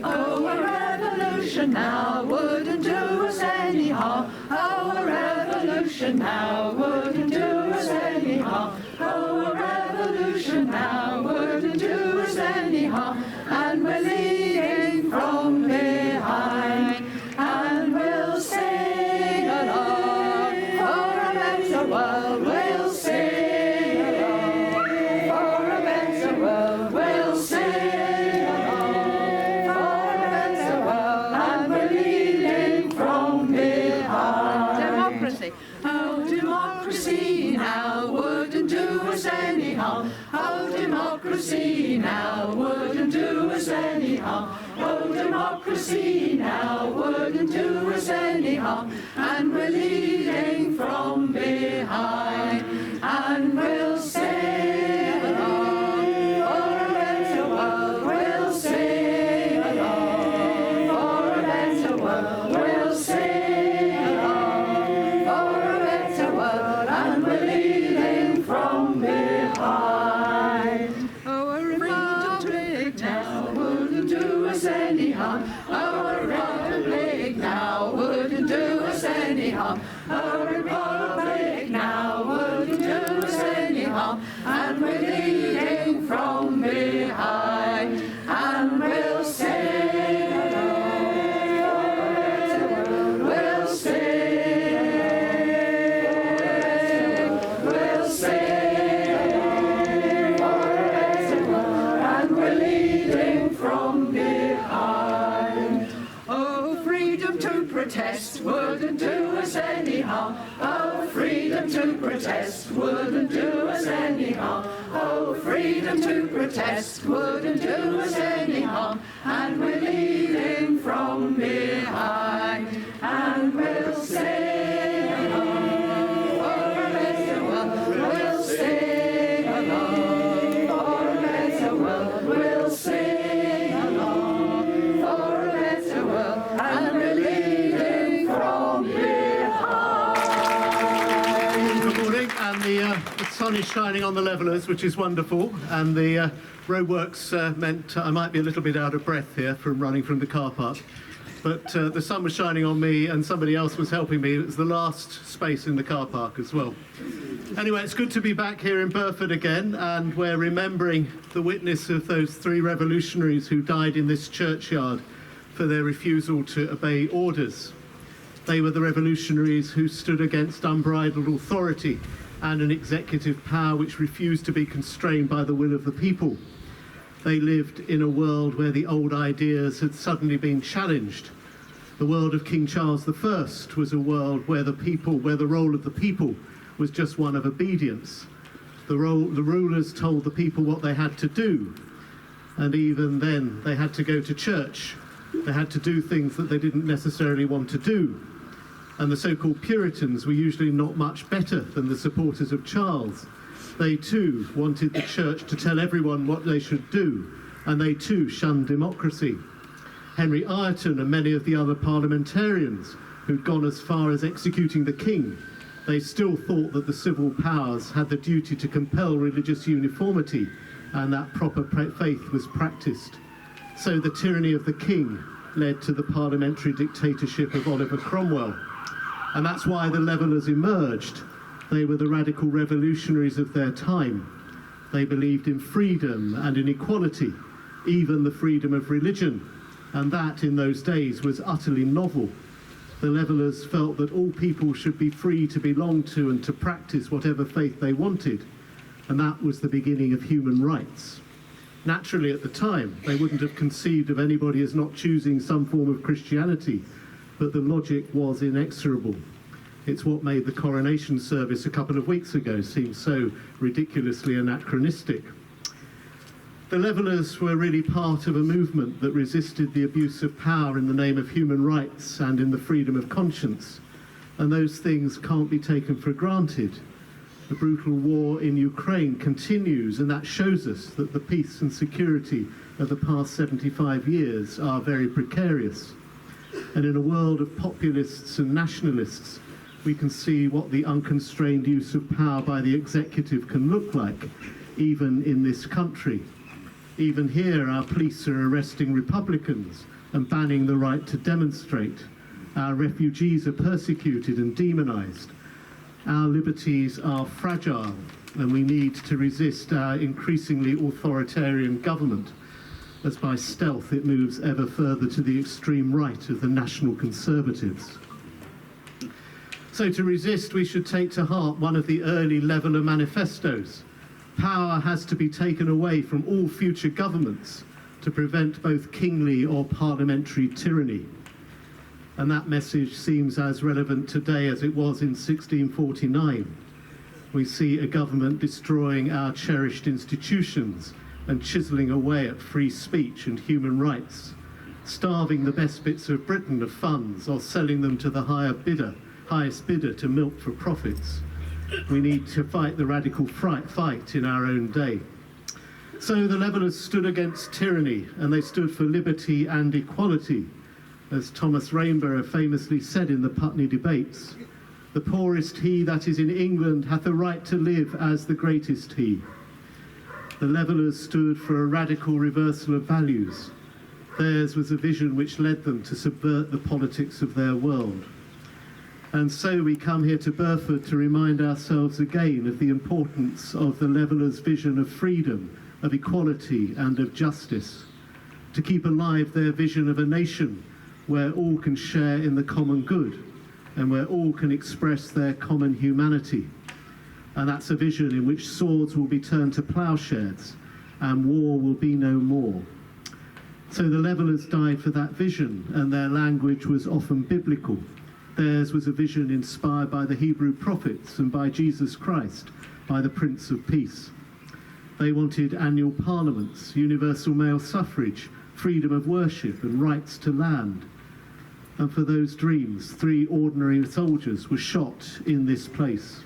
Oh, a revolution now wouldn't do us any harm. Oh, a revolution now wouldn't do us any harm. Oh, a revolution now wouldn't do us any harm. And we're leading from behind, and we'll sing along for a better world. We'll sing along for a better world. We'll sing along for a better world, and we're leading from behind. Democracy. Oh, democracy now wouldn't do us any harm. Oh, democracy now wouldn't do us any harm. Oh, democracy now wouldn't do us any harm. And we're leading from behind, and we'll sing along for a better world. We'll sing along for a better world. We'll sing along for a better world, and we're leading from behind. Oh, a republic now wouldn't do us any harm. Oh, a republic now wouldn't do us any harm. Oh, a republic now wouldn't do us any harm. And we're leading from behind, and we'll sing along for a better world. We'll sing along, we'll sing along for a better world, and we're leading from behind. Oh, freedom to protest wouldn't do us any harm. Oh, freedom to protest wouldn't do us any harm. Oh, freedom to protest wouldn't do us any harm. And we're leading from behind, and we'll sing along for a better world. We'll sing along for a better world. We'll sing along for a better world, and we're leading from behind. Good morning, and the sun is shining on the levellers, which is wonderful, and the roadworks meant I might be a little bit out of breath here from running from the car park, but the sun was shining on me and somebody else was helping me. It was the last space in the car park as well. Anyway, it's good to be back here in Burford again, and we're remembering the witness of those 3 revolutionaries who died in this churchyard for their refusal to obey orders. They were the revolutionaries who stood against unbridled authority and an executive power which refused to be constrained by the will of the people. They lived in a world where the old ideas had suddenly been challenged. The world of King Charles I was a world where the role of the people was just one of obedience. The rulers told the people what they had to do, and even then they had to go to church. They had to do things that they didn't necessarily want to do. And the so-called Puritans were usually not much better than the supporters of Charles. They too wanted the church to tell everyone what they should do, and they too shunned democracy. Henry Ireton and many of the other parliamentarians who'd gone as far as executing the king, they still thought that the civil powers had the duty to compel religious uniformity, and that proper faith was practiced. So the tyranny of the king led to the parliamentary dictatorship of Oliver Cromwell. And that's why the levellers emerged. They were the radical revolutionaries of their time. They believed in freedom and in equality, even the freedom of religion, and that in those days was utterly novel. The levellers felt that all people should be free to belong to and to practice whatever faith they wanted, and that was the beginning of human rights. Naturally, at the time, they wouldn't have conceived of anybody as not choosing some form of Christianity, but the logic was inexorable. It's what made the coronation service a couple of weeks ago seem so ridiculously anachronistic. The levellers were really part of a movement that resisted the abuse of power in the name of human rights and in the freedom of conscience, and those things can't be taken for granted. The brutal war in Ukraine continues, and that shows us that the peace and security of the past 75 years are very precarious. And in a world of populists and nationalists, we can see what the unconstrained use of power by the executive can look like, even in this country. Even here, our police are arresting Republicans and banning the right to demonstrate. Our refugees are persecuted and demonized. Our liberties are fragile, and we need to resist our increasingly authoritarian government, as by stealth it moves ever further to the extreme right of the National Conservatives. So to resist, we should take to heart one of the early Leveller manifestos. Power has to be taken away from all future governments to prevent both kingly or parliamentary tyranny. And that message seems as relevant today as it was in 1649. We see a government destroying our cherished institutions and chiselling away at free speech and human rights, starving the best bits of Britain of funds or selling them to the highest bidder to milk for profits. We need to fight the radical fight in our own day. So the Levellers stood against tyranny, and they stood for liberty and equality. As Thomas Rainbow famously said in the Putney debates, "The poorest he that is in England hath a right to live as the greatest he." The Levellers stood for a radical reversal of values. Theirs was a vision which led them to subvert the politics of their world. And so we come here to Burford to remind ourselves again of the importance of the Levellers' vision of freedom, of equality and of justice, to keep alive their vision of a nation where all can share in the common good and where all can express their common humanity. And that's a vision in which swords will be turned to ploughshares and war will be no more. So the Levellers died for that vision, and their language was often biblical. Theirs was a vision inspired by the Hebrew prophets and by Jesus Christ, by the Prince of Peace. They wanted annual parliaments, universal male suffrage, freedom of worship and rights to land. And for those dreams, 3 ordinary soldiers were shot in this place.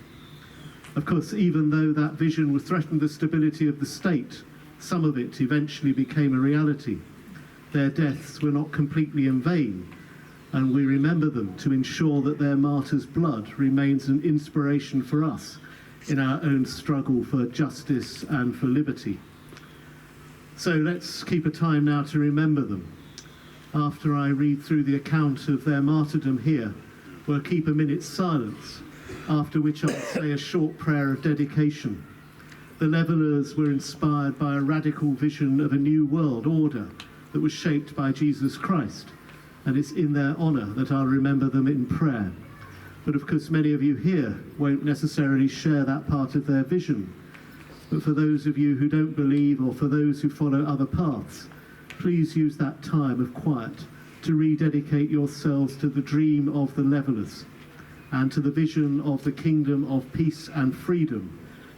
Of course, even though that vision would threaten the stability of the state, some of it eventually became a reality. Their deaths were not completely in vain, and we remember them to ensure that their martyrs' blood remains an inspiration for us in our own struggle for justice and for liberty. So let's keep a time now to remember them. After I read through the account of their martyrdom here, we'll keep a minute's silence, after which I'll say a short prayer of dedication. The Levellers were inspired by a radical vision of a new world order that was shaped by Jesus Christ, and it's in their honour that I'll remember them in prayer. But of course many of you here won't necessarily share that part of their vision. But for those of you who don't believe, or for those who follow other paths, please use that time of quiet to rededicate yourselves to the dream of the Levellers and to the vision of the kingdom of peace and freedom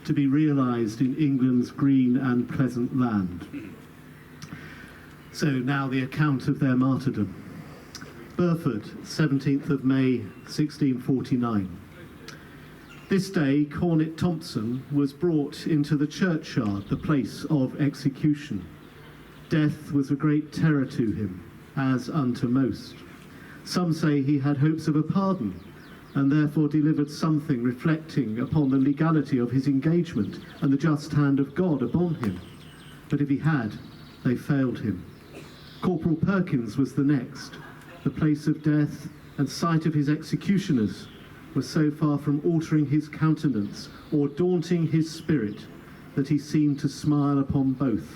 to be realised in England's green and pleasant land. So now the account of their martyrdom. Burford, 17th of May, 1649. This day, Cornet Thompson was brought into the churchyard, the place of execution. Death was a great terror to him, as unto most. Some say he had hopes of a pardon, and therefore delivered something reflecting upon the legality of his engagement and the just hand of God upon him. But if he had, they failed him. Corporal Perkins was the next. The place of death and sight of his executioners was so far from altering his countenance or daunting his spirit that he seemed to smile upon both,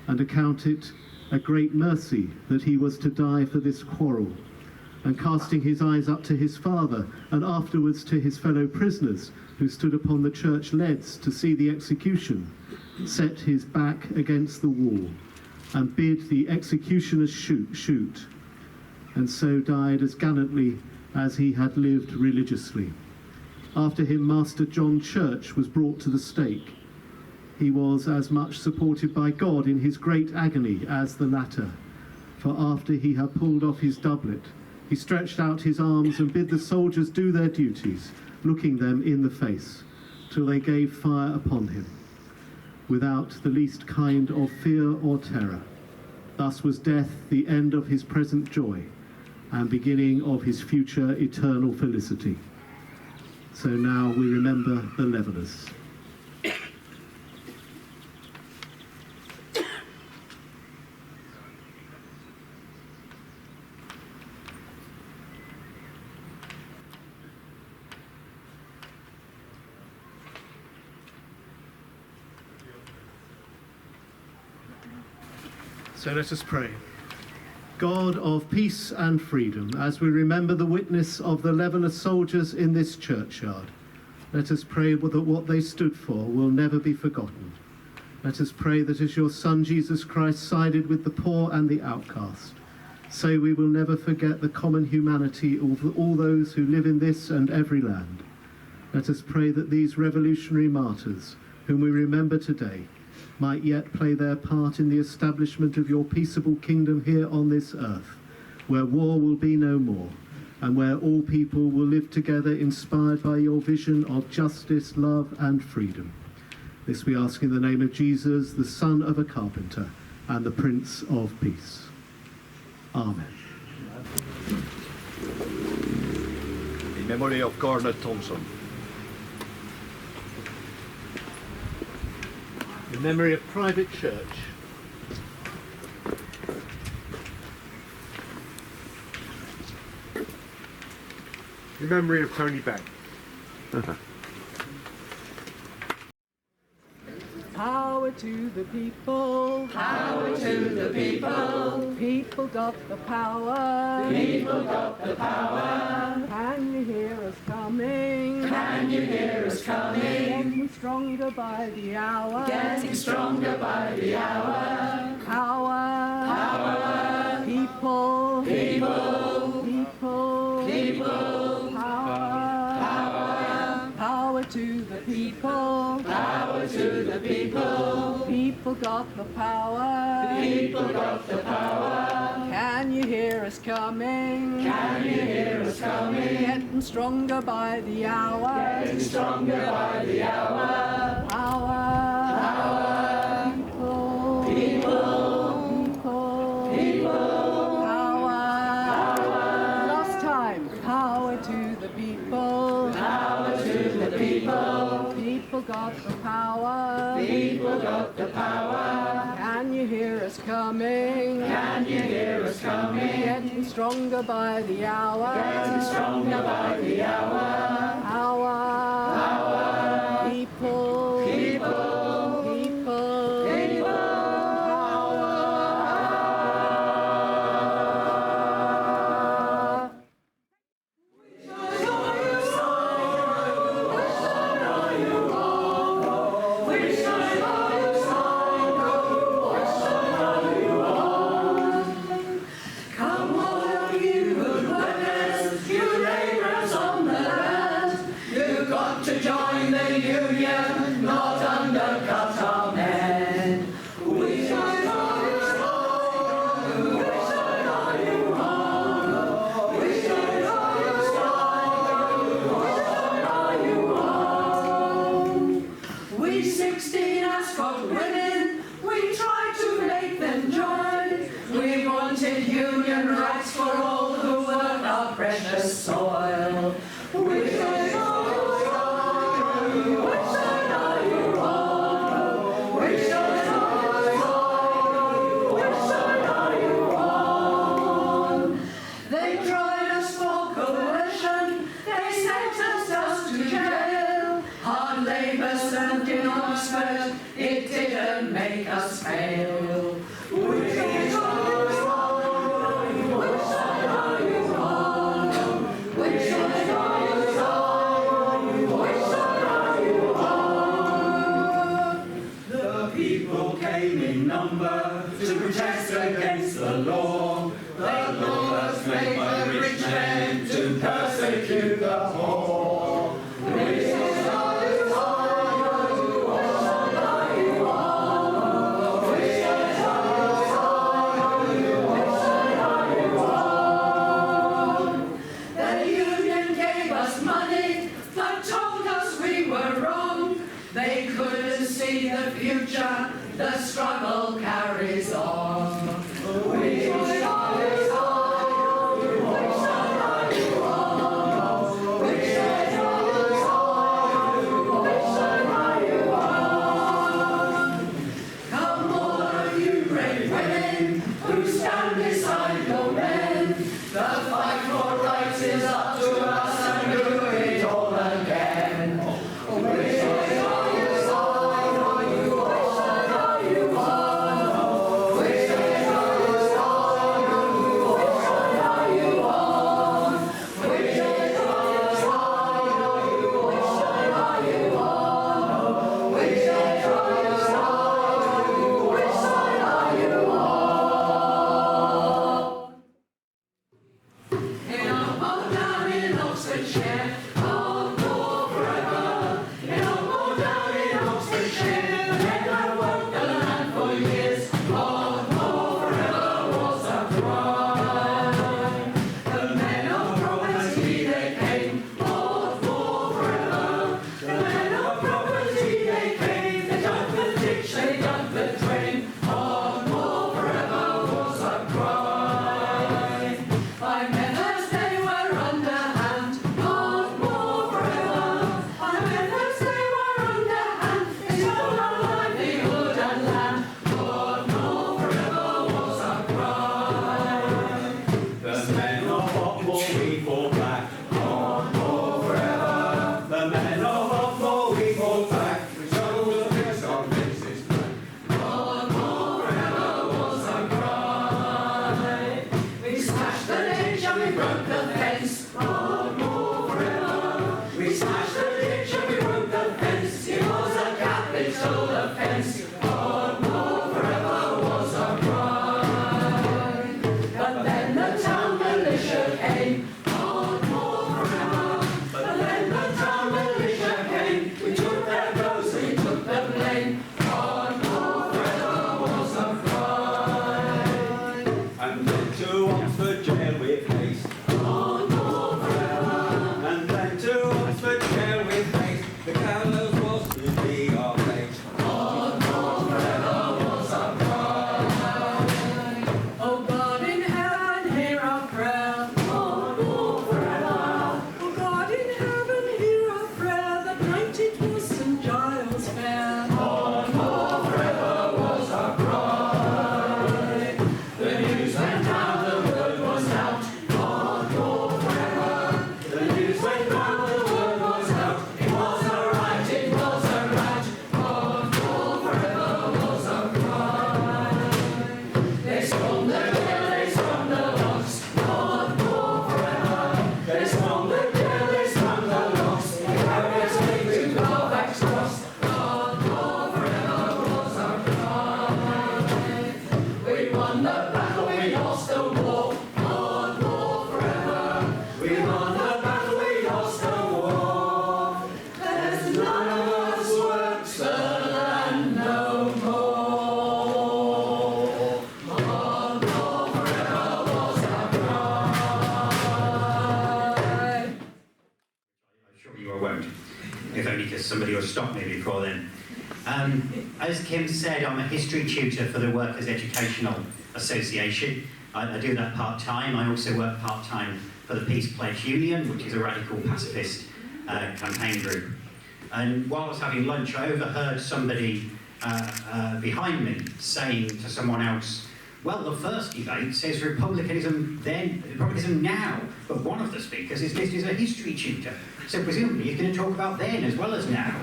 and account it a great mercy that he was to die for this quarrel. And casting his eyes up to his father, and afterwards to his fellow prisoners who stood upon the church leads to see the execution, set his back against the wall, and bid the executioners shoot, and so died as gallantly as he had lived religiously. After him, Master John Church was brought to the stake. He was as much supported by God in his great agony as the latter, for after he had pulled off his doublet, he stretched out his arms and bid the soldiers do their duties, looking them in the face, till they gave fire upon him, without the least kind of fear or terror. Thus was death the end of his present joy, and beginning of his future eternal felicity. So now we remember the Levellers. So let us pray. God of peace and freedom, as we remember the witness of the Leveller soldiers in this churchyard, let us pray that what they stood for will never be forgotten. Let us pray that as your Son Jesus Christ sided with the poor and the outcast, so we will never forget the common humanity of all those who live in this and every land. Let us pray that these revolutionary martyrs, whom we remember today, might yet play their part in the establishment of your peaceable kingdom here on this earth, where war will be no more, and where all people will live together inspired by your vision of justice, love and freedom. This we ask in the name of Jesus, the Son of a carpenter and the Prince of Peace. Amen. In memory of Garner Thompson. In memory of Private Church. In memory of Tony Beck. Power to the people. Power to the people. People got the power. People got the power. Can you hear us coming? Can you hear us coming? Getting stronger by the hour. Getting stronger by the hour. Power. Power. People. People. People. People. Power. Power. Power to the people. Power to the people. People got the power. People got the power. Can you hear us coming? Can you hear us coming? Getting stronger by the hour. Getting stronger by the hour. Power. Power. People. People. People. People. Power. Last time. Power to the people. Power to the people. People got the power. People got the power. Can you hear us coming? Can you hear us coming? Getting stronger by the hour. Getting stronger by the hour. Power. Power. People. People. People. People. Power. Come all of you good workers, you labourers on the land. You've got to join the union, not undercut our men. We shine on you strong, we shine on you hard. We shine on you strong, we shine on you hard. We 16 Ascot women, we tried to make them join. We wanted union rights for all who work our precious soil. We shine on you strong, we shine on you hard. We shine on you strong, we shine on you hard. They tried us for coercion, they sentenced us to jail. Hard labour served in Oxford, it didn't make us fail. We shine on you strong, we shine on you hard. We shine on you strong, we shine on you hard. The people came in number to protest against the law. The law has made by rich men to persecute the poor. We shine on you strong, we shine on you hard. We shine on you strong, we shine on you hard. The union gave us money, but told us we were wrong. They couldn't see the future, the struggle carries on. We shine on you strong, we shine on you hard. We won the battle, we lost the war. One war forever. We won the battle, we lost the war. There's none of us works the land no more. One war forever was our cry. I'm sure you won't, if only because somebody will stop me before then. As Kim said, I'm a history tutor for the Workers' Educational Association. I do that part-time. I also work part-time for the Peace Pledge Union, which is a radical pacifist campaign group. And while I was having lunch, I overheard somebody behind me saying to someone else, well, the first debate says Republicanism then, Republicanism now, but one of the speakers is listed as a history tutor. So presumably he's going to talk about then as well as now.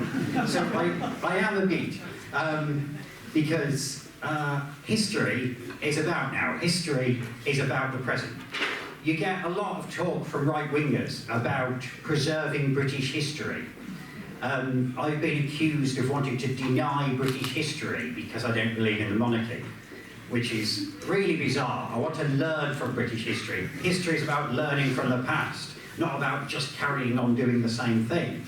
So I am a bit, because history is about now. History is about the present. You get a lot of talk from right-wingers about preserving British history. I've been accused of wanting to deny British history because I don't believe in the monarchy, which is really bizarre. I want to learn from British history. History is about learning from the past, not about just carrying on doing the same thing.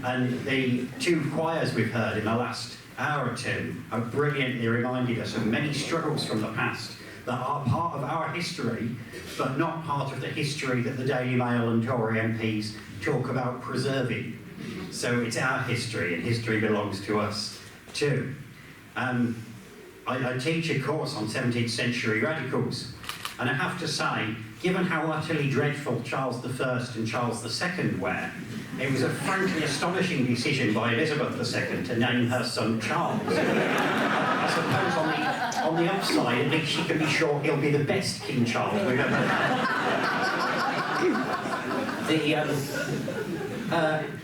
And the two choirs we've heard in the last hour or two have brilliantly reminded us of many struggles from the past that are part of our history, but not part of the history that the Daily Mail and Tory MPs talk about preserving. So it's our history, and history belongs to us too. I teach a course on 17th century radicals, and I have to say, given how utterly dreadful Charles I and Charles II were, it was a frankly astonishing decision by Elizabeth II to name her son Charles. I suppose on the upside, at least she can be sure he'll be the best King Charles we've ever had.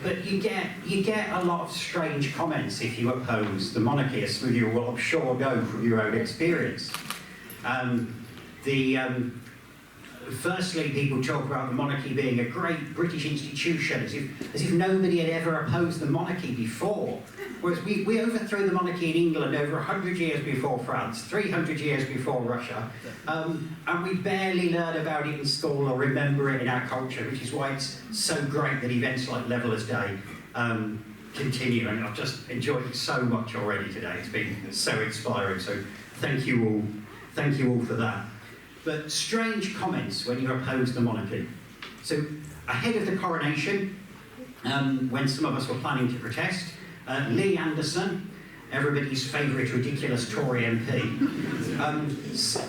But you get a lot of strange comments if you oppose the monarchy, as you will, I'm sure, know from your own experience. Firstly, people talk about the monarchy being a great British institution, as if nobody had ever opposed the monarchy before. Whereas we overthrew the monarchy in England over 100 years before France, 300 years before Russia, and we barely learn about it in school or remember it in our culture, which is why it's so great that events like Leveller's Day continue, and I've just enjoyed it so much already today. It's been so inspiring, so thank you all for that. But strange comments when you oppose the monarchy. So ahead of the coronation, when some of us were planning to protest, Lee Anderson, everybody's favourite ridiculous Tory MP,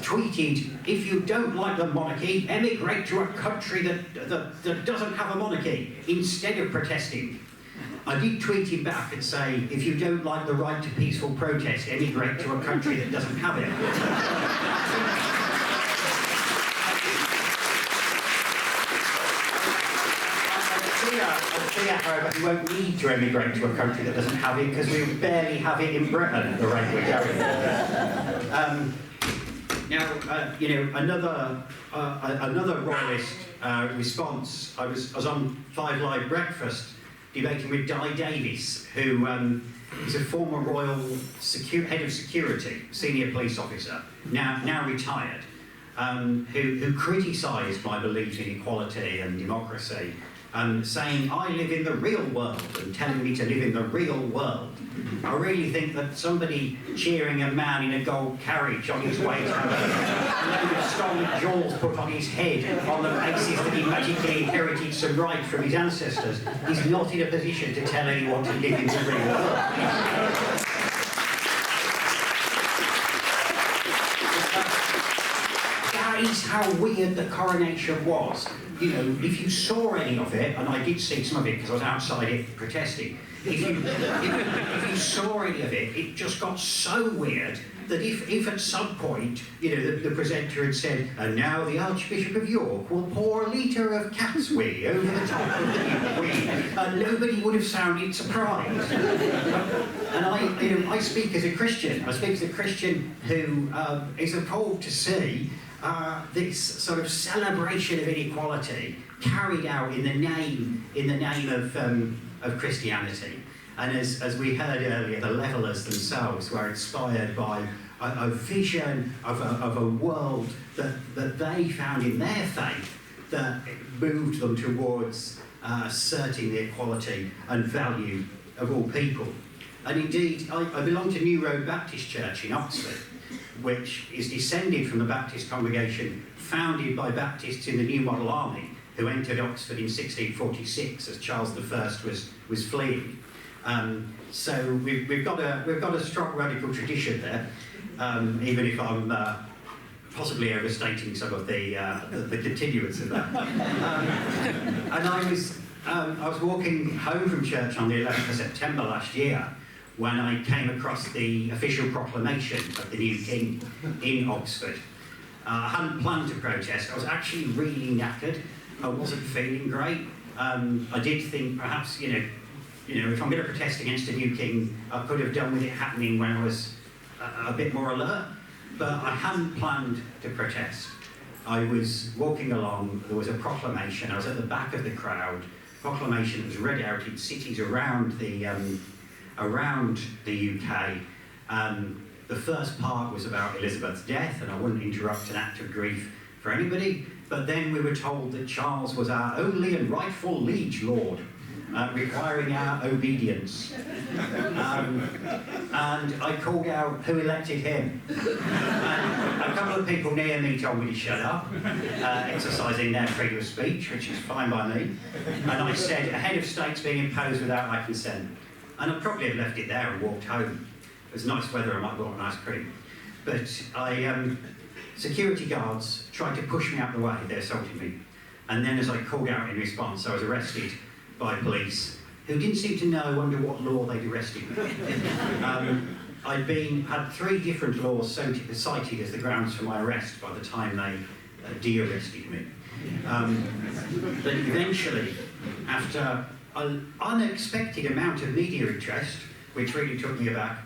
tweeted, if you don't like the monarchy, emigrate to a country that doesn't have a monarchy, instead of protesting. I did tweet him back and say, if you don't like the right to peaceful protest, emigrate to a country that doesn't have it. However, we won't need to emigrate to a country that doesn't have it, because we barely have it in Britain at the rate we're going. Another royalist response. I was on 5 Live Breakfast debating with Di Davis, who is a former royal head of security, senior police officer, now retired, who criticised my belief in equality and democracy, saying I live in the real world and telling me to live in the real world. I really think that somebody cheering a man in a gold carriage on his way to have a load of stolen jewels put on his head on the basis that he magically inherited some right from his ancestors is not in a position to tell anyone to live in the real world. That is how weird the coronation was. You know, if you saw any of it, and I did see some of it because I was outside it protesting, if you saw any of it, it just got so weird that if at some point, you know, the presenter had said, and now the Archbishop of York will pour a litre of cat's wee over the top of the Queen, nobody would have sounded surprised. And I speak as a Christian. I speak as a Christian who is appalled to see this sort of celebration of inequality carried out in the name of Christianity. And as we heard earlier, the Levellers themselves were inspired by a vision of a world that they found in their faith that moved them towards asserting the equality and value of all people. And indeed, I belong to New Road Baptist Church in Oxford, which is descended from the Baptist congregation founded by Baptists in the New Model Army, who entered Oxford in 1646 as Charles I was fleeing. So we've got a strong radical tradition there, even if I'm possibly overstating some of the continuance of that. And I was walking home from church on the 11th of September last year when I came across the official proclamation of the new king in Oxford. I hadn't planned to protest. I was actually really knackered. I wasn't feeling great. I did think perhaps, you know, if I'm going to protest against a new king, I could have done with it happening when I was a bit more alert. But I hadn't planned to protest. I was walking along, there was a proclamation, I was at the back of the crowd. Proclamation was read out in cities around the UK. The first part was about Elizabeth's death, and I wouldn't interrupt an act of grief for anybody, but then we were told that Charles was our only and rightful liege lord, requiring our obedience. And I called out who elected him. And a couple of people near me told me to shut up, exercising their freedom of speech, which is fine by me. And I said, a head of state's being imposed without my consent. And I'd probably have left it there and walked home. It was nice weather, I might have bought an ice cream. But security guards tried to push me out the way, they assaulted me. And then as I called out in response, I was arrested by police, who didn't seem to know under what law they'd arrested me. I'd had 3 different laws cited as the grounds for my arrest by the time they de-arrested me. But eventually, after an unexpected amount of media interest, which really took me aback,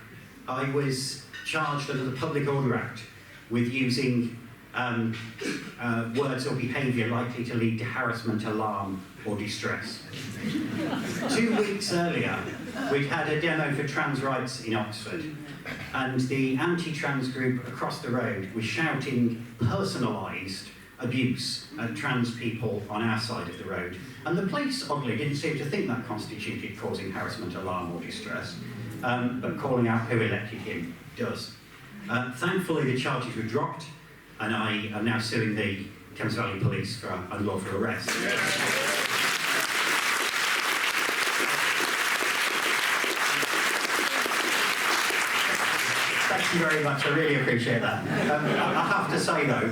I was charged under the Public Order Act with using words or behaviour likely to lead to harassment, alarm or distress. 2 weeks earlier, we'd had a demo for trans rights in Oxford, and the anti-trans group across the road was shouting personalised abuse at trans people on our side of the road. And the police, oddly, didn't seem to think that constituted causing harassment, alarm or distress, but calling out who elected him does. Thankfully, the charges were dropped, and I am now suing the Thames Valley Police for unlawful arrest. Thank you very much, I really appreciate that. I have to say though,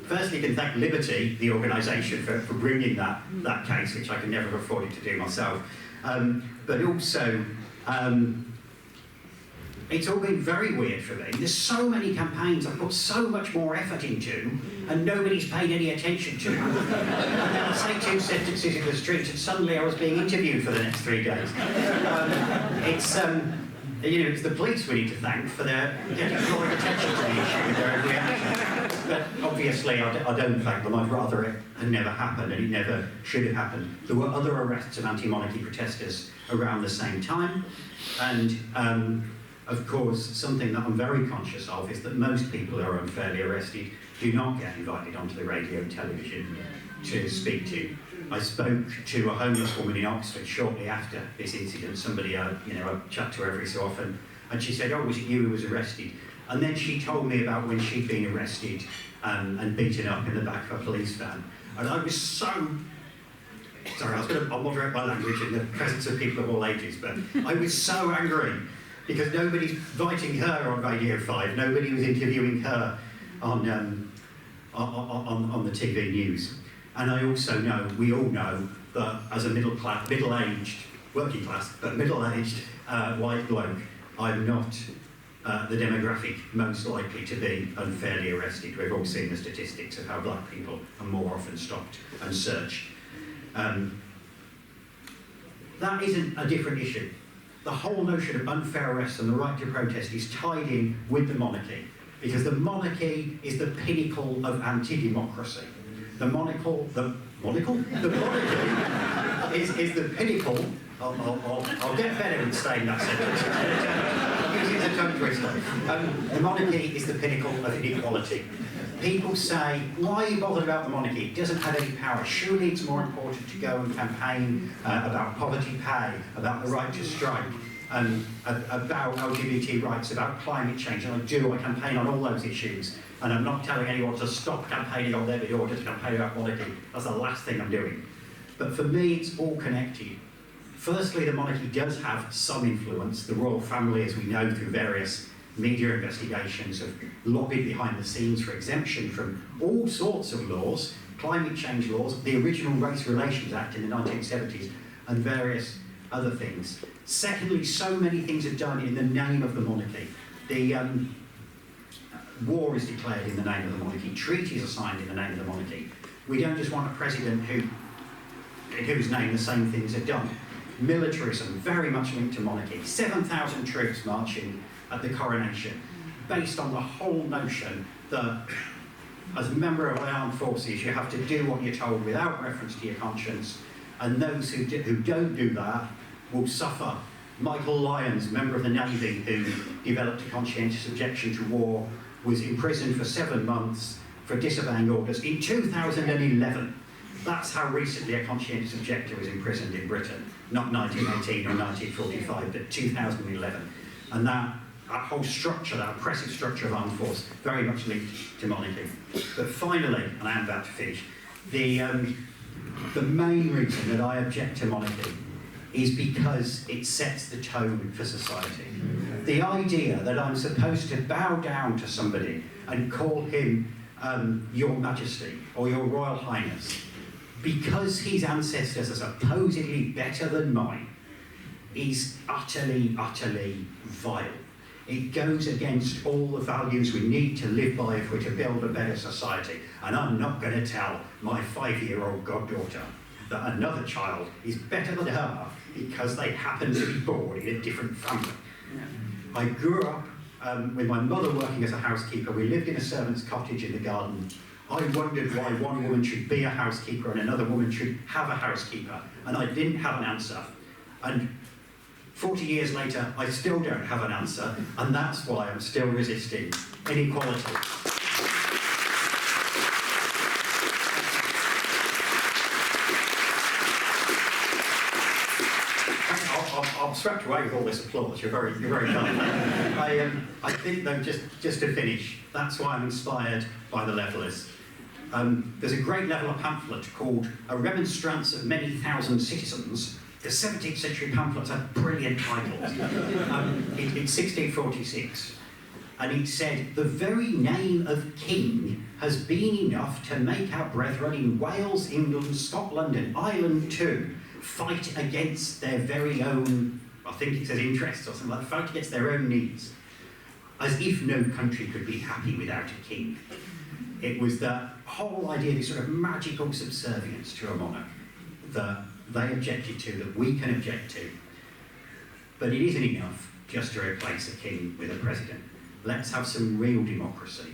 firstly, you can thank Liberty, the organisation, for bringing that case, which I could never have afforded to do myself. But also, it's all been very weird for me. There's so many campaigns I've put so much more effort into, and nobody's paid any attention to. And then I say 2 sentences in the street, and suddenly I was being interviewed for the next 3 days. It's the police we need to thank for their getting drawing attention to the issue with their own reaction. But obviously, I don't thank them. I'd rather it had never happened, and it never should have happened. There were other arrests of anti-monarchy protesters around the same time, and of course, something that I'm very conscious of is that most people who are unfairly arrested do not get invited onto the radio and television to speak to. I spoke to a homeless woman in Oxford shortly after this incident. Somebody I chat to her every so often, and she said, "Oh, was it you who was arrested?" And then she told me about when she'd been arrested and beaten up in the back of a police van. And I was so sorry. I'll moderate my language in the presence of people of all ages, but I was so angry because nobody's inviting her on Radio 5. Nobody was interviewing her on the TV news. And I also know, we all know, that as a middle-aged, working class, but middle-aged white bloke, I'm not the demographic most likely to be unfairly arrested. We've all seen the statistics of how black people are more often stopped and searched. That isn't a different issue. The whole notion of unfair arrests and the right to protest is tied in with the monarchy, because the monarchy is the pinnacle of anti-democracy. The monarchy is the pinnacle. I'll get better at saying that sentence. It's a tongue twister. The monarchy is the pinnacle of inequality. People say, why are you bothered about the monarchy? It doesn't have any power. Surely it's more important to go and campaign about poverty pay, about the right to strike, about LGBT rights, about climate change. And I campaign on all those issues. And I'm not telling anyone to stop campaigning on them in order to campaign about monarchy. That's the last thing I'm doing. But for me, it's all connected. Firstly, the monarchy does have some influence. The royal family, as we know through various media investigations, have lobbied behind the scenes for exemption from all sorts of laws, climate change laws, the original Race Relations Act in the 1970s, and various other things. Secondly, so many things are done in the name of the monarchy. The war is declared in the name of the monarchy. Treaties are signed in the name of the monarchy. We don't just want a president in whose name the same things are done. Militarism, very much linked to monarchy. 7,000 troops marching at the coronation, based on the whole notion that as a member of the armed forces you have to do what you're told without reference to your conscience, and those who don't do that will suffer. Michael Lyons, member of the Navy who developed a conscientious objection to war, was imprisoned for 7 months for disobeying orders in 2011. That's how recently a conscientious objector was imprisoned in Britain. Not 1918 or 1945, but 2011. And that whole structure, that oppressive structure of armed force, very much linked to monarchy. But finally, and I am about to finish, the main reason that I object to monarchy is because it sets the tone for society. The idea that I'm supposed to bow down to somebody and call him Your Majesty or Your Royal Highness because his ancestors are supposedly better than mine is utterly, utterly vile. It goes against all the values we need to live by if we're to build a better society. And I'm not going to tell my 5-year-old goddaughter that another child is better than her because they happen to be born in a different family. I grew up with my mother working as a housekeeper. We lived in a servant's cottage in the garden. I wondered why one woman should be a housekeeper and another woman should have a housekeeper, and I didn't have an answer. And 40 years later, I still don't have an answer, and that's why I'm still resisting inequality. I'm swept away with all this applause. You're very kind. I think, though, just to finish, that's why I'm inspired by the Levellers. There's a great Leveller pamphlet called A Remonstrance of Many Thousand Citizens. The 17th century pamphlets had brilliant titles. In 1646, and it said, "The very name of king has been enough to make our brethren in Wales, England, Scotland, and Ireland too fight against their very own," I think it says interests or something like that, fight against their own needs, as if no country could be happy without a king. It was the whole idea, this sort of magical subservience to a monarch that they objected to, that we can object to. But it isn't enough just to replace a king with a president. Let's have some real democracy.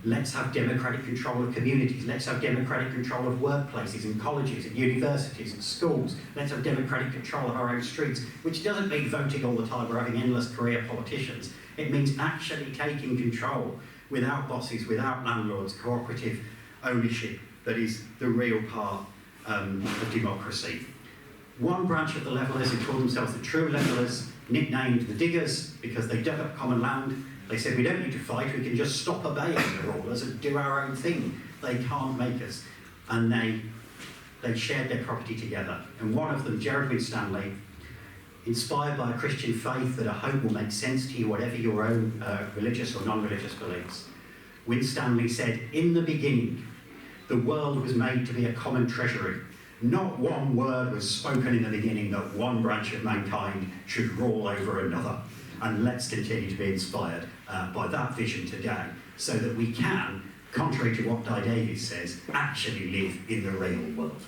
Let's have democratic control of communities. Let's have democratic control of workplaces and colleges and universities and schools. Let's have democratic control of our own streets, which doesn't mean voting all the time or having endless career politicians. It means actually taking control without bosses, without landlords, cooperative ownership that is the real part of democracy. One branch of the Levellers who called themselves the true Levellers, nicknamed the Diggers because they dug up common land. They said, we don't need to fight, we can just stop obeying the rulers and do our own thing. They can't make us. And they shared their property together. And one of them, Gerard Winstanley, inspired by a Christian faith that I hope will make sense to you, whatever your own religious or non-religious beliefs, Winstanley said, in the beginning, the world was made to be a common treasury. Not one word was spoken in the beginning that one branch of mankind should rule over another. And let's continue to be inspired by that vision today, so that we can, contrary to what Di Davies says, actually live in the real world.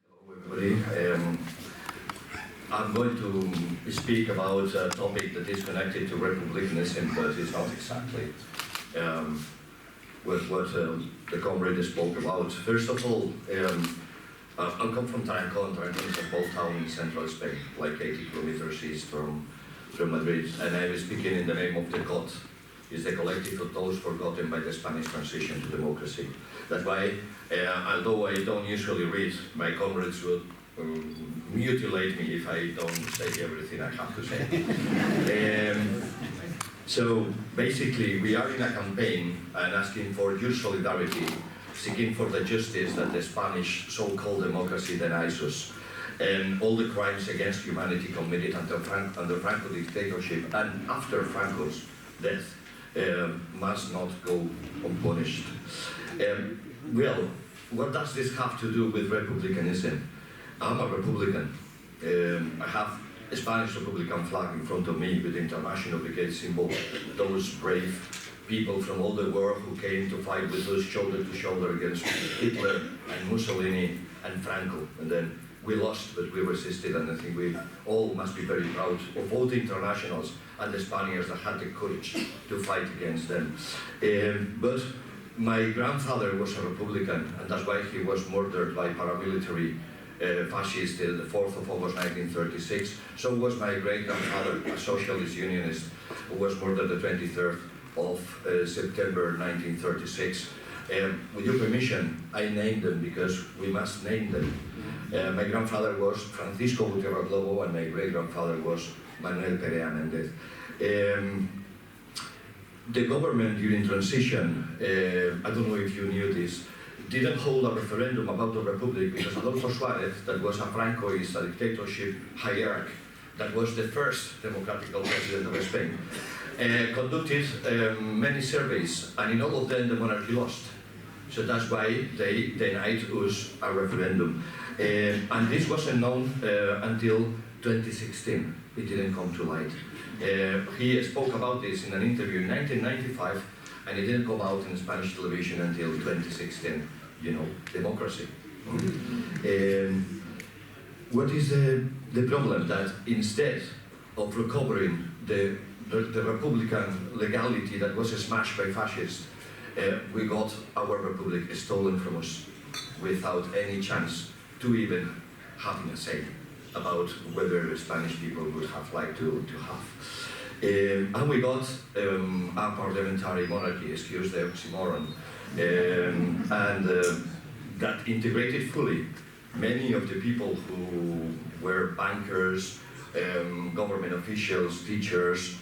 Hello everybody. I'm going to speak about a topic that is connected to republicanism, but it's not exactly. with what the comrade spoke about. First of all, I come from Tarancón. Tarancón is a small town in central Spain, like 80 kilometers east from Madrid, and I was speaking in the name of the COT. It's the collective of those forgotten by the Spanish transition to democracy. That's why, although I don't usually read, my comrades would mutilate me if I don't say everything I have to say. So basically, we are in a campaign and asking for your solidarity, seeking for the justice that the Spanish so-called democracy denies us, and all the crimes against humanity committed under Franco dictatorship and after Franco's death must not go unpunished. Well, what does this have to do with republicanism? I'm a Republican. I have a Spanish Republican flag in front of me with the International Brigade symbol. Those brave people from all the world who came to fight with us shoulder to shoulder against Hitler and Mussolini and Franco. And then we lost, but we resisted, and I think we all must be very proud of all the internationals and the Spaniards that had the courage to fight against them. But my grandfather was a Republican, and that's why he was murdered by paramilitary fascists the 4th of August 1936. So was my great-grandfather, a socialist unionist, who was murdered the 23rd of September 1936. With your permission, I named them because we must name them. My grandfather was Francisco Gutiérrez, and my great-grandfather was Manuel Perea Méndez. The government during transition, I don't know if you knew this, didn't hold a referendum about the Republic because Adolfo Suárez, that was a Francoist, a dictatorship hierarch, that was the first democratic president of Spain, conducted many surveys, and in all of them the monarchy lost. So that's why they denied us a referendum. And this wasn't known until 2016. It didn't come to light. He spoke about this in an interview in 1995, and it didn't come out in Spanish television until 2016. You know, democracy. What is the problem? That instead of recovering the Republican legality that was smashed by fascists, we got our republic stolen from us without any chance to even having a say about whether the Spanish people would have liked to have. And we got a parliamentary monarchy, excuse the oxymoron, and that integrated fully many of the people who were bankers, government officials, teachers,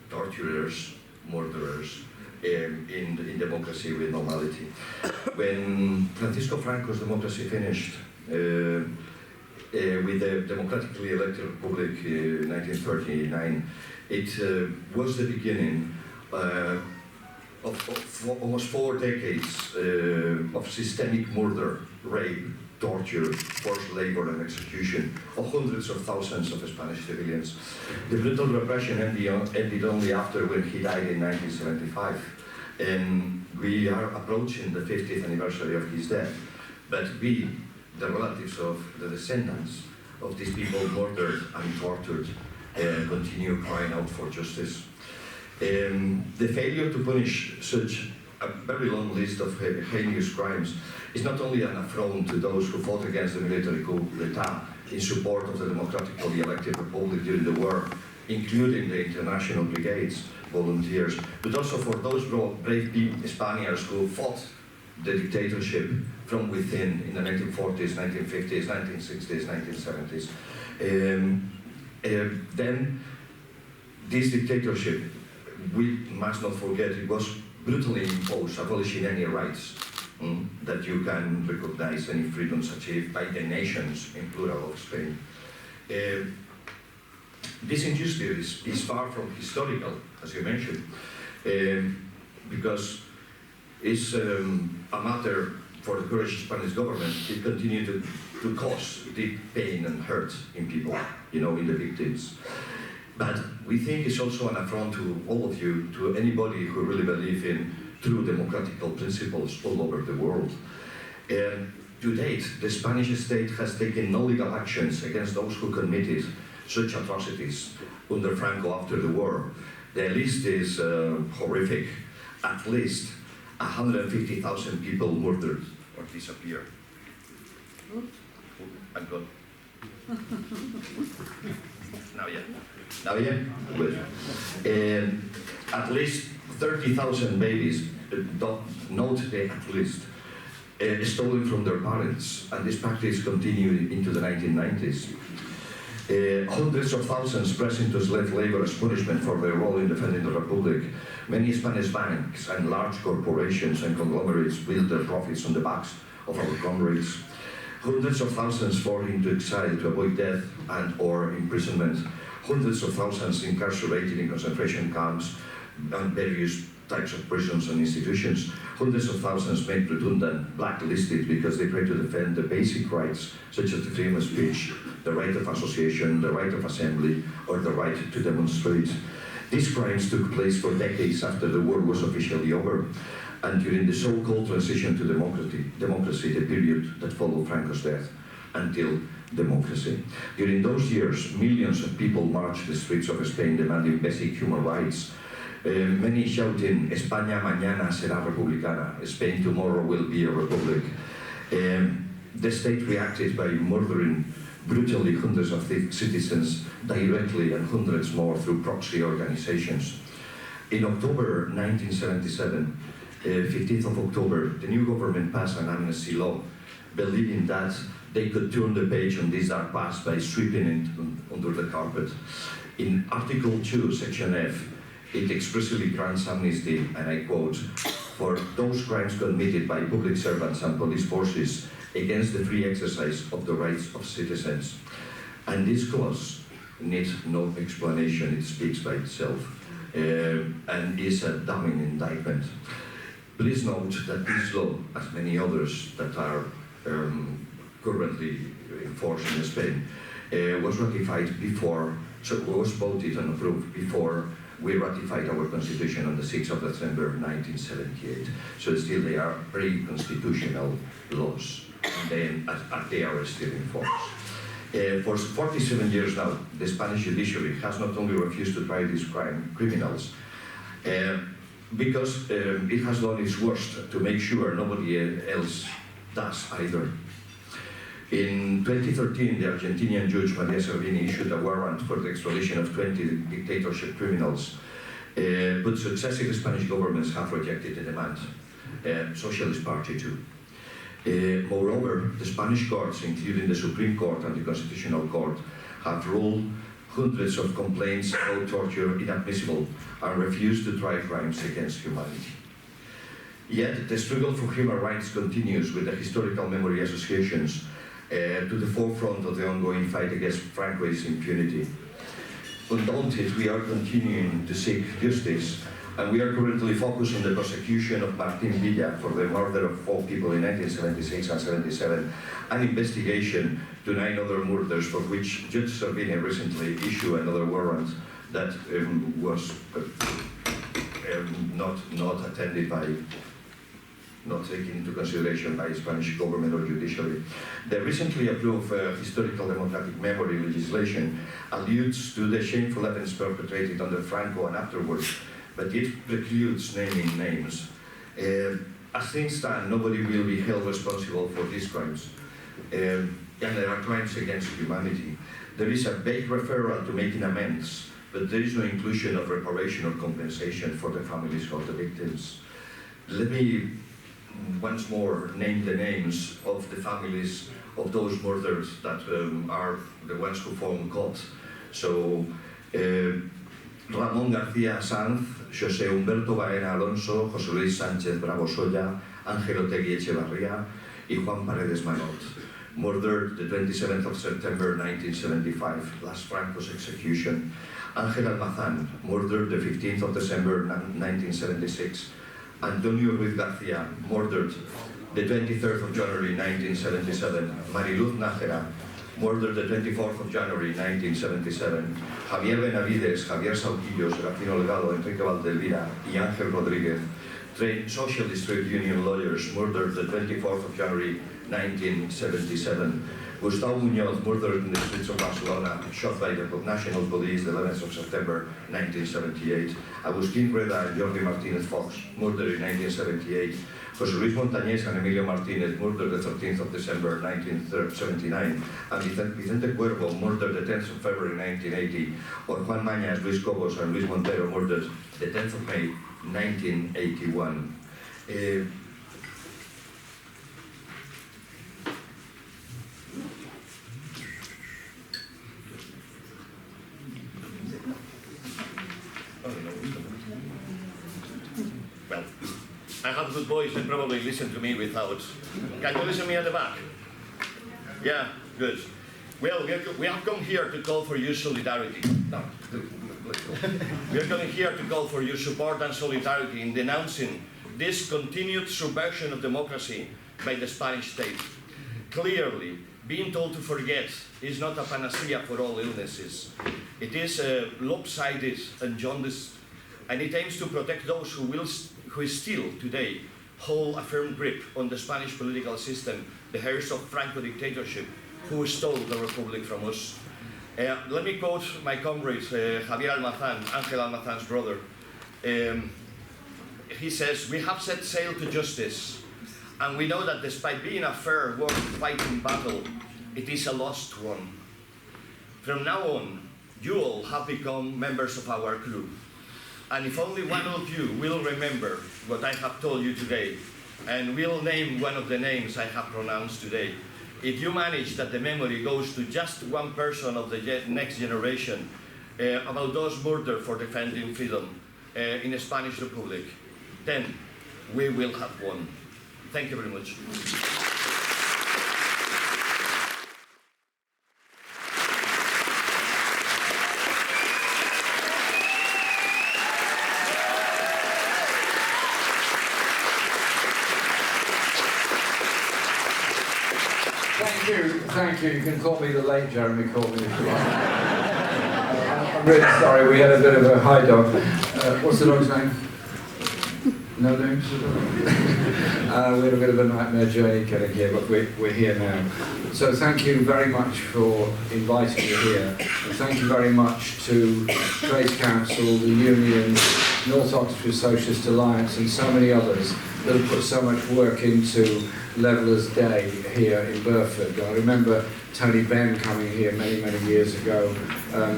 torturers, murderers, in democracy with normality. When Francisco Franco's democracy finished with the democratically elected republic in 1939, it was the beginning of almost 4 decades of systemic murder, rape, torture, forced labor and execution of hundreds of thousands of Spanish civilians. The brutal repression ended only after when he died in 1975. And we are approaching the 50th anniversary of his death. But we, the relatives of the descendants of these people murdered and tortured, continue crying out for justice. The failure to punish such a very long list of heinous crimes is not only an affront to those who fought against the military coup d'etat in support of the democratically elected republic during the war, including the international brigades, volunteers, but also for those brave Spaniards who fought the dictatorship from within in the 1940s, 1950s, 1960s, 1970s. Then this dictatorship, we must not forget, it was brutally imposed, abolishing any rights that you can recognize, any freedoms achieved by the nations, in plural, of Spain. This injustice is far from historical, as you mentioned, because it's a matter for the courageous Spanish government. It continued to cause deep pain and hurt in people, in the victims. But we think it's also an affront to all of you, to anybody who really believes in true democratical principles all over the world. To date, the Spanish state has taken no legal actions against those who committed such atrocities under Franco after the war. The list is horrific. At least 150,000 people murdered or disappeared. I'm gone. Now yeah, good. At least 30,000 babies, note the at least, stolen from their parents, and this practice continued into the 1990s. Hundreds of thousands pressed into slave labor as punishment for their role in defending the Republic. Many Spanish banks and large corporations and conglomerates built their profits on the backs of our comrades. Hundreds of thousands fall into exile to avoid death and or imprisonment. Hundreds of thousands incarcerated in concentration camps and various types of prisons and institutions. Hundreds of thousands made redundant, blacklisted because they try to defend the basic rights such as the freedom of speech, the right of association, the right of assembly, or the right to demonstrate. These crimes took place for decades after the war was officially over, and during the so-called transition to democracy, the period that followed Franco's death, until democracy. During those years, millions of people marched the streets of Spain demanding basic human rights. Many shouting, España mañana será republicana, Spain tomorrow will be a republic. The state reacted by murdering brutally hundreds of citizens directly and hundreds more through proxy organizations. In October 1977, 15th of October, the new government passed an amnesty law, believing that they could turn the page on this dark past by sweeping it under the carpet. In Article 2, Section F, it expressly grants amnesty, and I quote, for those crimes committed by public servants and police forces against the free exercise of the rights of citizens. And this clause needs no explanation, it speaks by itself, and is a damning indictment. Please note that this law, as many others that are currently in force in Spain, was ratified before, so was voted and approved before we ratified our constitution on the 6th of December 1978. So still they are pre-constitutional laws, and then they are still in force. For 47 years now, the Spanish judiciary has not only refused to try these criminals, because it has done its worst to make sure nobody else does either. In 2013, the Argentinian judge Maria Servini issued a warrant for the extradition of 20 dictatorship criminals, but successive Spanish governments have rejected the demand, Socialist Party too. Moreover, the Spanish courts, including the Supreme Court and the Constitutional Court, have ruled hundreds of complaints about torture inadmissible and refused to try crimes against humanity. Yet, the struggle for human rights continues with the historical memory associations to the forefront of the ongoing fight against Franco's impunity. Undaunted, we are continuing to seek justice, and we are currently focused on the prosecution of Martín Villa for the murder of 4 people in 1976 and 77, an investigation to 9 other murders for which Judge Servini recently issued another warrant that was not attended by, not taken into consideration by Spanish government or judiciary. The recently approved historical democratic memory legislation alludes to the shameful events perpetrated under Franco and afterwards, but it precludes naming names. As things stand, nobody will be held responsible for these crimes. And there are crimes against humanity. There is a vague referral to making amends, but there is no inclusion of reparation or compensation for the families of the victims. Let me once more name the names of the families of those murdered that are the ones who form COT. So, Ramón García Sanz, José Humberto Baena Alonso, José Luis Sánchez Bravo Solla, Ángel Otegui Echevarría, y Juan Paredes Manot, murdered the 27th of September 1975, last Franco's execution. Ángel Almazán, murdered the 15th of December 1976. Antonio Ruiz García, murdered the 23rd of January 1977. Mariluz Nájera, murdered the 24th of January 1977. Javier Benavides, Javier Sauquillo, Serafino Delgado, Enrique Valdelvira, y Ángel Rodríguez, trained socialist trade union lawyers, murdered the 24th of January 1977. Gustavo Muñoz, murdered in the streets of Barcelona, shot by the National Police the 11th of September 1978. Agustín Reda and Jordi Martínez Fox, murdered in 1978. José Luis Montañés and Emilio Martínez, murdered the 13th of December 1979. And Vicente Cuervo, murdered the 10th of February 1980. Or Juan Mañas, Luis Cobos and Luis Montero, murdered the 10th of May 1981. Well, I have a good voice and probably listen to me without... Can you listen to me at the back? Yeah, good. Well, we have come here to call for your solidarity. No, let's go. We are coming here to call for your support and solidarity in denouncing this continued subversion of democracy by the Spanish state. Clearly, being told to forget is not a panacea for all illnesses. It is lopsided and jaundiced, and it aims to protect those who still today hold a firm grip on the Spanish political system, the heirs of Franco dictatorship, who stole the Republic from us. Let me quote my comrade, Javier Almazán, Ángel Almazán's brother. He says, "We have set sail to justice, and we know that despite being a fair, worth-fighting battle, it is a lost one. From now on, you all have become members of our crew. And if only one of you will remember what I have told you today, and will name one of the names I have pronounced today, if you manage that the memory goes to just one person of the next generation about those murdered for defending freedom in the Spanish Republic, then we will have won." Thank you very much. Thank you. You can call me the late Jeremy Corbyn if you like. I'm really sorry, we had a bit of a high dog. What's the dog's name? No names? We had a bit of a nightmare journey getting here, but we're here now. So thank you very much for inviting me here. And thank you very much to Trades Council, the Union, North Oxford Socialist Alliance and so many others that have put so much work into Levellers Day here in Burford. I remember Tony Benn coming here many, many years ago,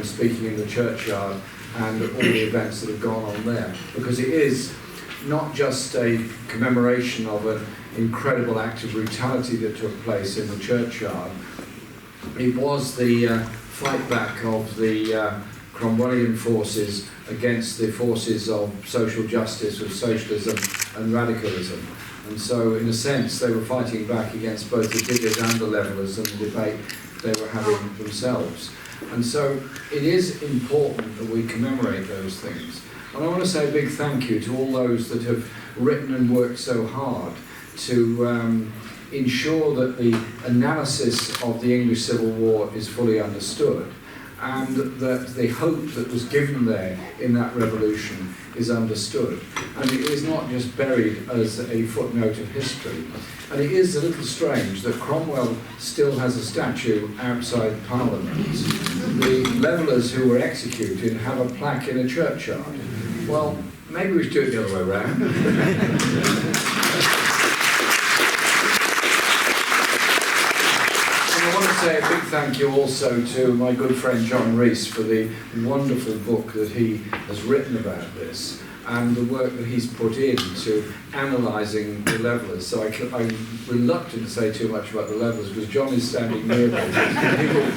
speaking in the churchyard, and all the events that have gone on there. Because it is not just a commemoration of an incredible act of brutality that took place in the churchyard. It was the fight back of the Cromwellian forces against the forces of social justice, of socialism and radicalism. And so, in a sense, they were fighting back against both the diggers and the levellers and the debate they were having themselves. And so, it is important that we commemorate those things. And I want to say a big thank you to all those that have written and worked so hard to ensure that the analysis of the English Civil War is fully understood, and that the hope that was given there in that revolution is understood. And it is not just buried as a footnote of history. And it is a little strange that Cromwell still has a statue outside Parliament. The levellers who were executed have a plaque in a churchyard. Well, maybe we should do it the other way around. I want to say a big thank you also to my good friend John Rees for the wonderful book that he has written about this, and the work that he's put into analysing the levellers. So I'm reluctant to say too much about the levellers because John is standing near me. He will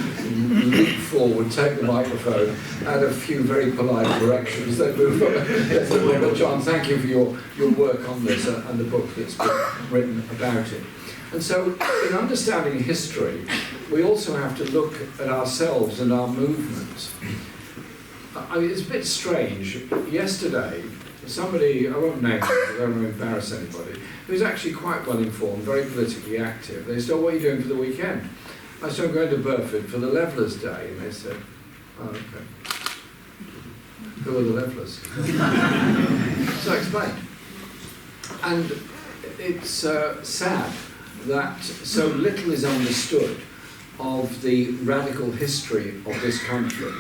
leap forward, take the microphone, add a few very polite corrections, then move on. But John, thank you for your work on this and the book that's been written about it. And so, in understanding history, we also have to look at ourselves and our movement. I mean, it's a bit strange. Yesterday, somebody, I won't name him, I don't want to embarrass anybody, who's actually quite well informed, very politically active. They said, "Oh, what are you doing for the weekend?" I said, "I'm going to Burford for the Levellers Day." And they said, "Oh, okay. Who are the Levellers?" So I explained. And it's sad that so little is understood of the radical history of this country,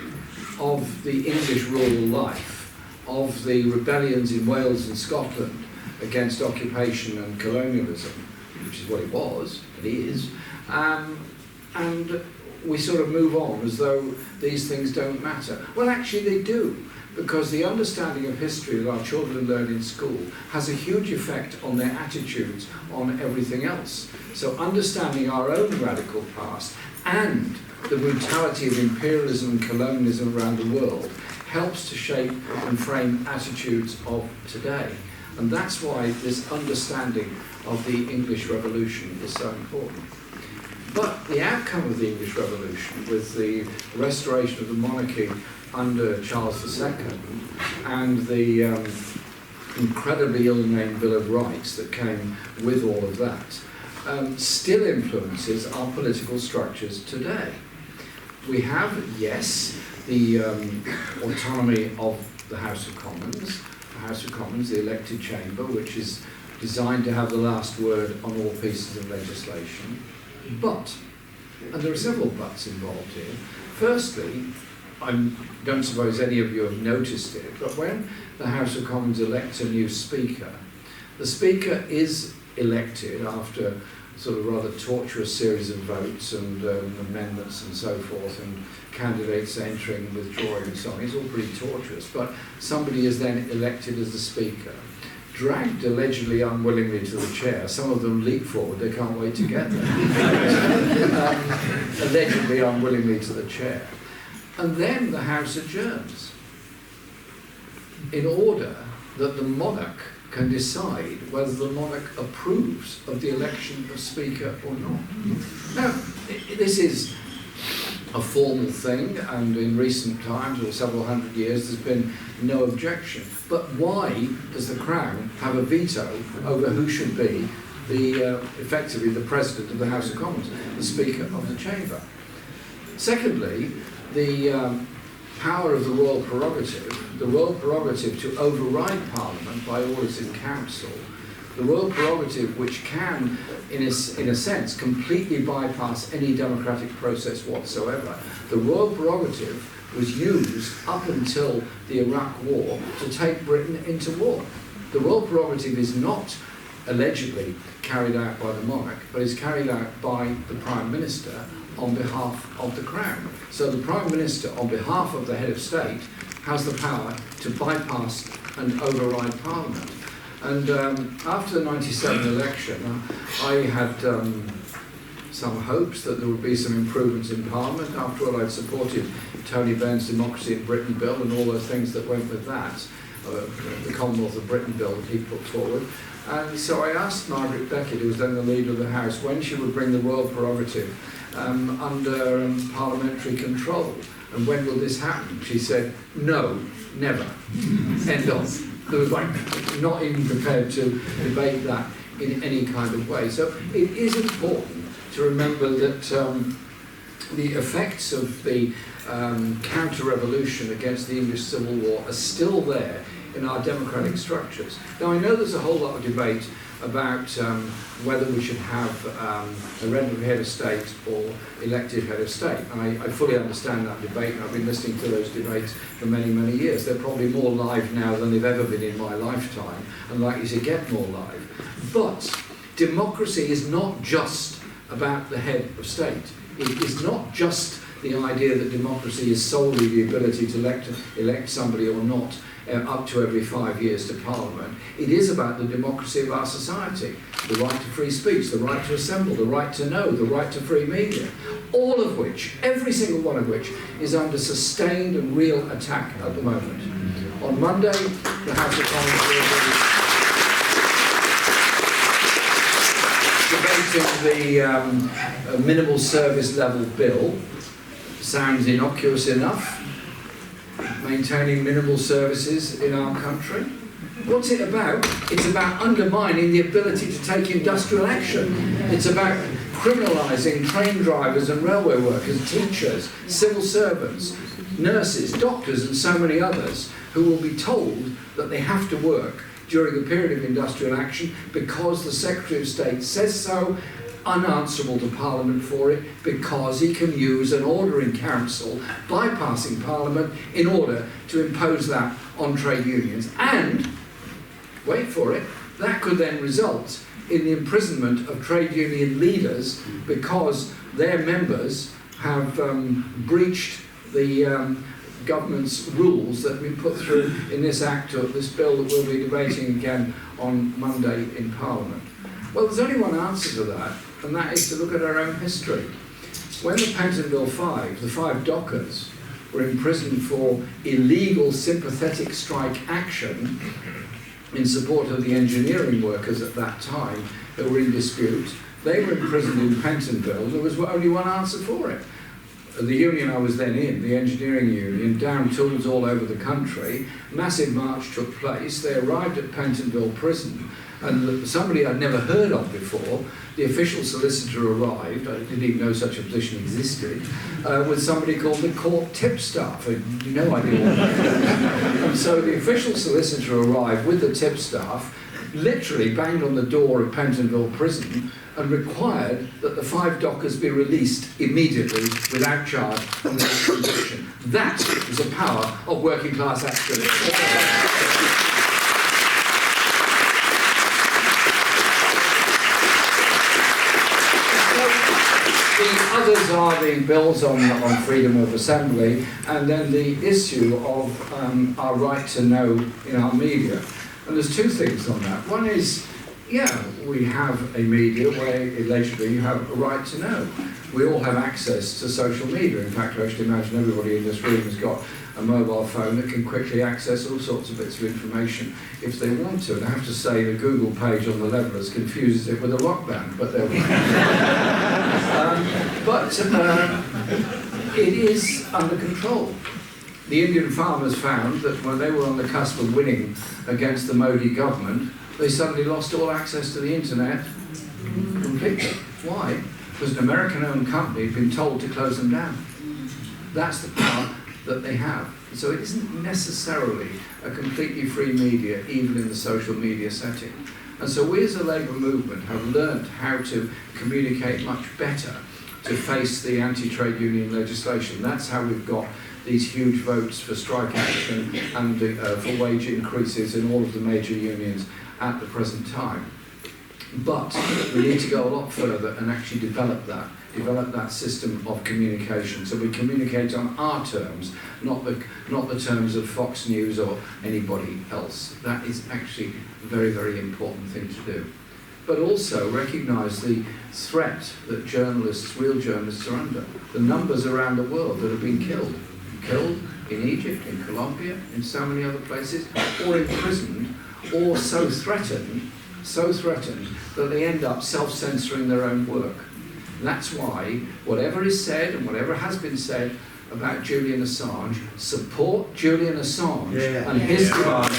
of the English rural life, of the rebellions in Wales and Scotland against occupation and colonialism, which is what it was, it is, and we sort of move on as though these things don't matter. Well, actually they do, because the understanding of history that our children learn in school has a huge effect on their attitudes on everything else. So understanding our own radical past and the brutality of imperialism and colonialism around the world helps to shape and frame attitudes of today. And that's why this understanding of the English Revolution is so important. But the outcome of the English Revolution, with the restoration of the monarchy under Charles II and the incredibly ill-named Bill of Rights that came with all of that, still influences our political structures today. We have, yes, the autonomy of the House of Commons, the elected chamber, which is designed to have the last word on all pieces of legislation. But, and there are several buts involved here, firstly, I don't suppose any of you have noticed it, but when the House of Commons elects a new Speaker, the Speaker is elected after a sort of rather tortuous series of votes and amendments and so forth, and candidates entering, withdrawing and so on. It's all pretty tortuous, but somebody is then elected as the Speaker, dragged allegedly unwillingly to the chair. Some of them leap forward, they can't wait to get there. Allegedly unwillingly to the chair. And then the House adjourns in order that the monarch can decide whether the monarch approves of the election of Speaker or not. Now, this is a formal thing, and in recent times, or several hundred years, there's been no objection. But why does the Crown have a veto over who should be the, effectively the President of the House of Commons, the Speaker of the Chamber? Secondly, the power of the royal prerogative to override Parliament by orders in council, the royal prerogative which can, in a sense, completely bypass any democratic process whatsoever. The royal prerogative was used up until the Iraq War to take Britain into war. The royal prerogative is not allegedly carried out by the monarch, but is carried out by the Prime Minister on behalf of the Crown. So the Prime Minister, on behalf of the head of state, has the power to bypass and override Parliament. And after the 97 election, I had some hopes that there would be some improvements in Parliament. After all, I'd supported Tony Benn's Democracy in Britain Bill and all those things that went with that, the Commonwealth of Britain Bill that he put forward. And so I asked Margaret Beckett, who was then the leader of the House, when she would bring the royal prerogative under parliamentary control. And when will this happen? She said, no, never. End of. There was not even prepared to debate that in any kind of way. So it is important to remember that the effects of the counter-revolution against the English Civil War are still there in our democratic structures. Now, I know there's a whole lot of debate about whether we should have a hereditary head of state or elected head of state. And I fully understand that debate, and I've been listening to those debates for many, many years. They're probably more live now than they've ever been in my lifetime, and likely to get more live. But democracy is not just about the head of state. It is not just the idea that democracy is solely the ability to elect somebody or not up to every 5 years to Parliament. It is about the democracy of our society, the right to free speech, the right to assemble, the right to know, the right to free media, all of which, every single one of which, is under sustained and real attack at the moment. On Monday, the House of Commons will be debating the minimal service level bill. Sounds innocuous enough. Maintaining minimal services in our country. What's it about? It's about undermining the ability to take industrial action. It's about criminalising train drivers and railway workers, teachers, civil servants, nurses, doctors and so many others who will be told that they have to work during a period of industrial action because the Secretary of State says so, unanswerable to Parliament for it, because he can use an order in council, bypassing Parliament, in order to impose that on trade unions. And, wait for it, that could then result in the imprisonment of trade union leaders because their members have breached the government's rules that have been put through in this act, or this bill that we'll be debating again on Monday in Parliament. Well, there's only one answer to that, and that is to look at our own history. When the Pentonville Five, the 5 dockers, were imprisoned for illegal sympathetic strike action in support of the engineering workers at that time who were in dispute, they were imprisoned in Pentonville. There was only one answer for it. The union I was then in, the engineering union, downed tools all over the country. Massive march took place. They arrived at Pentonville Prison, and somebody I'd never heard of before, the official solicitor arrived, I didn't even know such a position existed, with somebody called the court tipstaff. I had no idea what that was. And so the official solicitor arrived with the tipstaff, literally banged on the door of Pentonville Prison, and required that the 5 dockers be released immediately without charge and without conviction. That was the power of working class action. The others are the bills on freedom of assembly, and then the issue of our right to know in our media. And there's 2 things on that. One is, yeah, we have a media where allegedly you have a right to know. We all have access to social media. In fact, I actually imagine everybody in this room has got a mobile phone that can quickly access all sorts of bits of information if they want to. And I have to say the Google page on the Levellers confuses it with a rock band, but there we go. It is under control. The Indian farmers found that when they were on the cusp of winning against the Modi government, they suddenly lost all access to the internet completely. Why? Because an American-owned company had been told to close them down. That's the power that they have. So it isn't necessarily a completely free media, even in the social media setting. And so we as a Labour movement have learned how to communicate much better to face the anti-trade union legislation. That's how we've got these huge votes for strike action and for wage increases in all of the major unions at the present time. But we need to go a lot further and actually develop that system of communication. So we communicate on our terms, not the terms of Fox News or anybody else. That is actually a very, very important thing to do. But also recognise the threat that real journalists are under. The numbers around the world that have been killed in Egypt, in Colombia, in so many other places, or imprisoned, or so threatened that they end up self-censoring their own work. That's why whatever is said and whatever has been said about Julian Assange, support Julian Assange and his demand.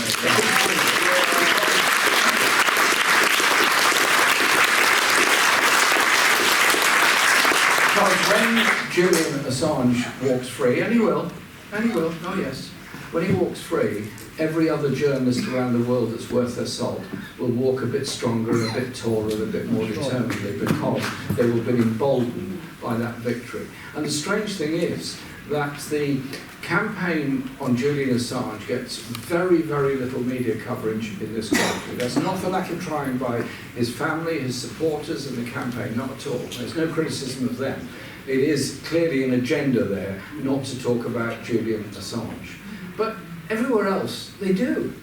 Because when Julian Assange walks free, and he will, oh yes, when he walks free, every other journalist around the world that's worth their salt will walk a bit stronger and a bit taller and a bit more determinedly, because they will be emboldened by that victory. And the strange thing is that the campaign on Julian Assange gets very, very little media coverage in this country. That's not for lack of trying by his family, his supporters and the campaign, not at all. There's no criticism of them. It is clearly an agenda there not to talk about Julian Assange. But everywhere else, they do.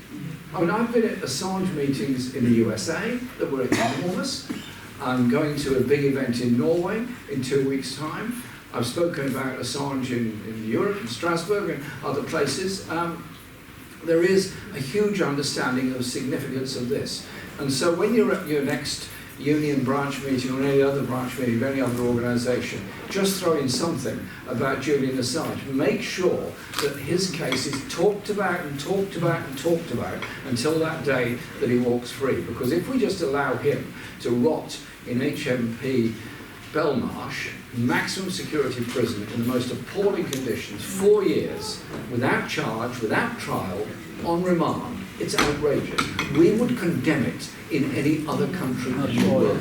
I mean, I've been at Assange meetings in the USA that were enormous. I'm going to a big event in Norway in 2 weeks' time. I've spoken about Assange in Europe, in Strasbourg and other places. There is a huge understanding of the significance of this. And so when you're at your next union branch meeting or any other branch meeting of any other organisation, just throw in something about Julian Assange. Make sure that his case is talked about and talked about and talked about until that day that he walks free. Because if we just allow him to rot in HMP Belmarsh, maximum security prison in the most appalling conditions, 4 years, without charge, without trial, on remand, it's outrageous. We would condemn it in any other country in the world.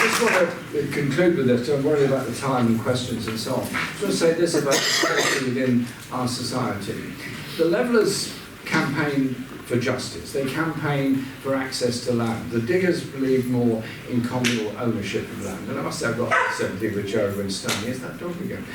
I just want to conclude with this. Don't worry about the time and questions and so on. I just want to say this about equality within our society. The Levellers campaign for justice. They campaign for access to land. The Diggers believe more in communal ownership of land. And I must say I've got sympathy with Joe and Stoney. Is that dog again?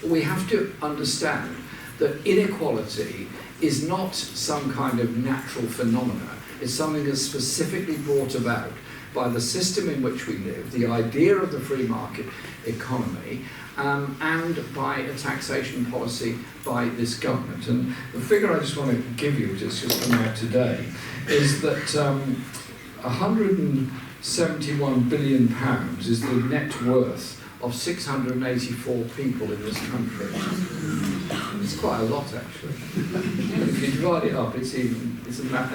We have to understand that inequality is not some kind of natural phenomena. It's something that's specifically brought about by the system in which we live, the idea of the free market economy, and by a taxation policy by this government. And the figure I just want to give you, just come out today, is that £171 billion is the net worth of 684 people in this country. It's quite a lot, actually. If you divide it up, it's a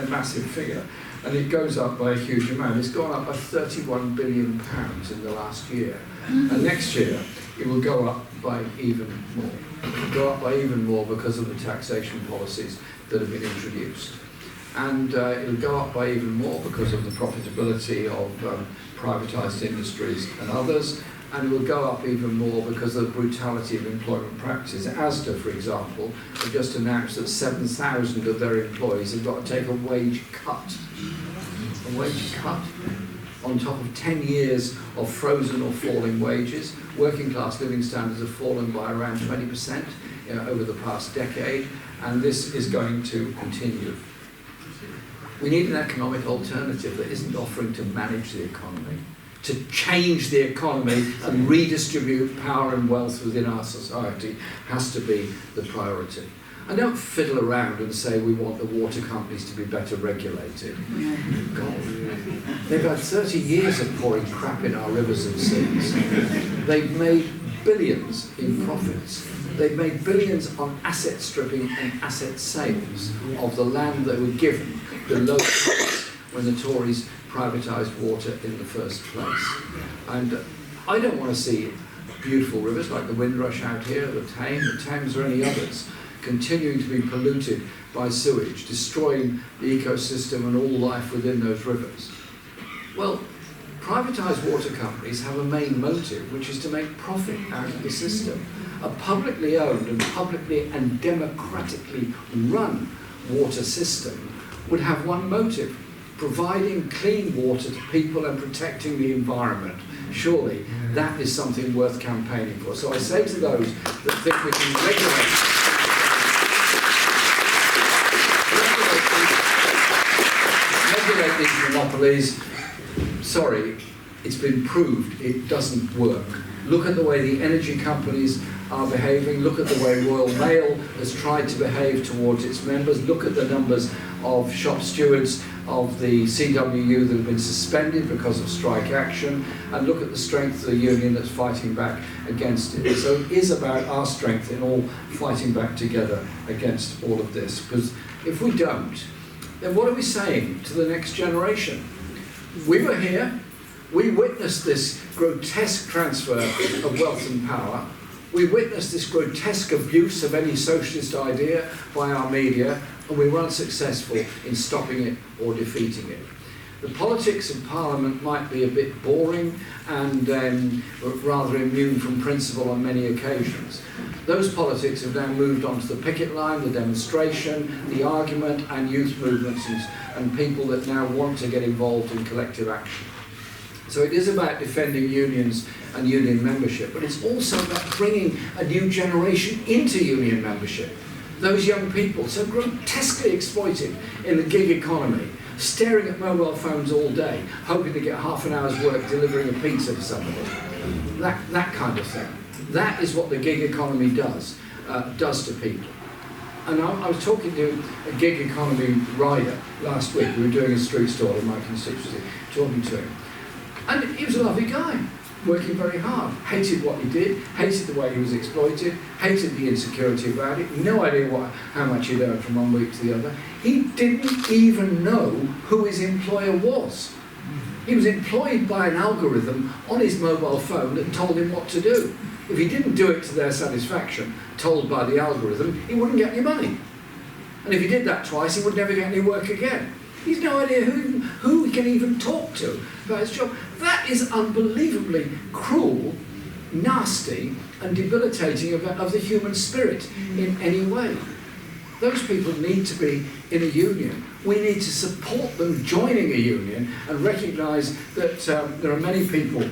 massive figure. And it goes up by a huge amount. It's gone up by £31 billion in the last year. And next year, it will go up by even more. It will go up by even more because of the taxation policies that have been introduced. And it'll go up by even more because of the profitability of privatised industries and others. And it will go up even more because of the brutality of employment practices. Asda, for example, have just announced that 7,000 of their employees have got to take a wage cut. A wage cut on top of 10 years of frozen or falling wages. Working class living standards have fallen by around 20% over the past decade, and this is going to continue. We need an economic alternative that isn't offering to manage the economy, to change the economy and redistribute power and wealth within our society has to be the priority. And don't fiddle around and say we want the water companies to be better regulated. God, they've had 30 years of pouring crap in our rivers and seas. They've made billions in profits. They've made billions on asset stripping and asset sales of the land they were given below cost when the Tories privatised water in the first place. And I don't want to see beautiful rivers like the Windrush out here, the Thames or any others, continuing to be polluted by sewage, destroying the ecosystem and all life within those rivers. Well, privatised water companies have a main motive, which is to make profit out of the system. A publicly owned and publicly and democratically run water system would have one motive: providing clean water to people and protecting the environment. Surely that is something worth campaigning for. So I say to those that think we can regulate these monopolies, sorry, it's been proved it doesn't work. Look at the way the energy companies are behaving. Look at the way Royal Mail has tried to behave towards its members. Look at the numbers of shop stewards of the CWU that have been suspended because of strike action, and look at the strength of the union that's fighting back against it. So it is about our strength in all fighting back together against all of this, because if we don't, then what are we saying to the next generation? We were here, we witnessed this grotesque transfer of wealth and power. We witnessed this grotesque abuse of any socialist idea by our media, and we were unsuccessful in stopping it or defeating it. The politics of Parliament might be a bit boring and rather immune from principle on many occasions. Those politics have now moved on to the picket line, the demonstration, the argument, and youth movements and people that now want to get involved in collective action. So it is about defending unions and union membership, but it's also about bringing a new generation into union membership. Those young people, so grotesquely exploited in the gig economy, staring at mobile phones all day, hoping to get half an hour's work delivering a pizza to somebody. That kind of thing. That is what the gig economy does to people. And I was talking to a gig economy rider last week. We were doing a street stall in my constituency, talking to him. And he was a lovely guy, working very hard, hated what he did, hated the way he was exploited, hated the insecurity about it, no idea how much he'd earned from one week to the other. He didn't even know who his employer was. He was employed by an algorithm on his mobile phone that told him what to do. If he didn't do it to their satisfaction, told by the algorithm, he wouldn't get any money. And if he did that twice, he would never get any work again. He's no idea who can even talk to about his job. That is unbelievably cruel, nasty, and debilitating of the human spirit in any way. Those people need to be in a union. We need to support them joining a union and recognise that there are many people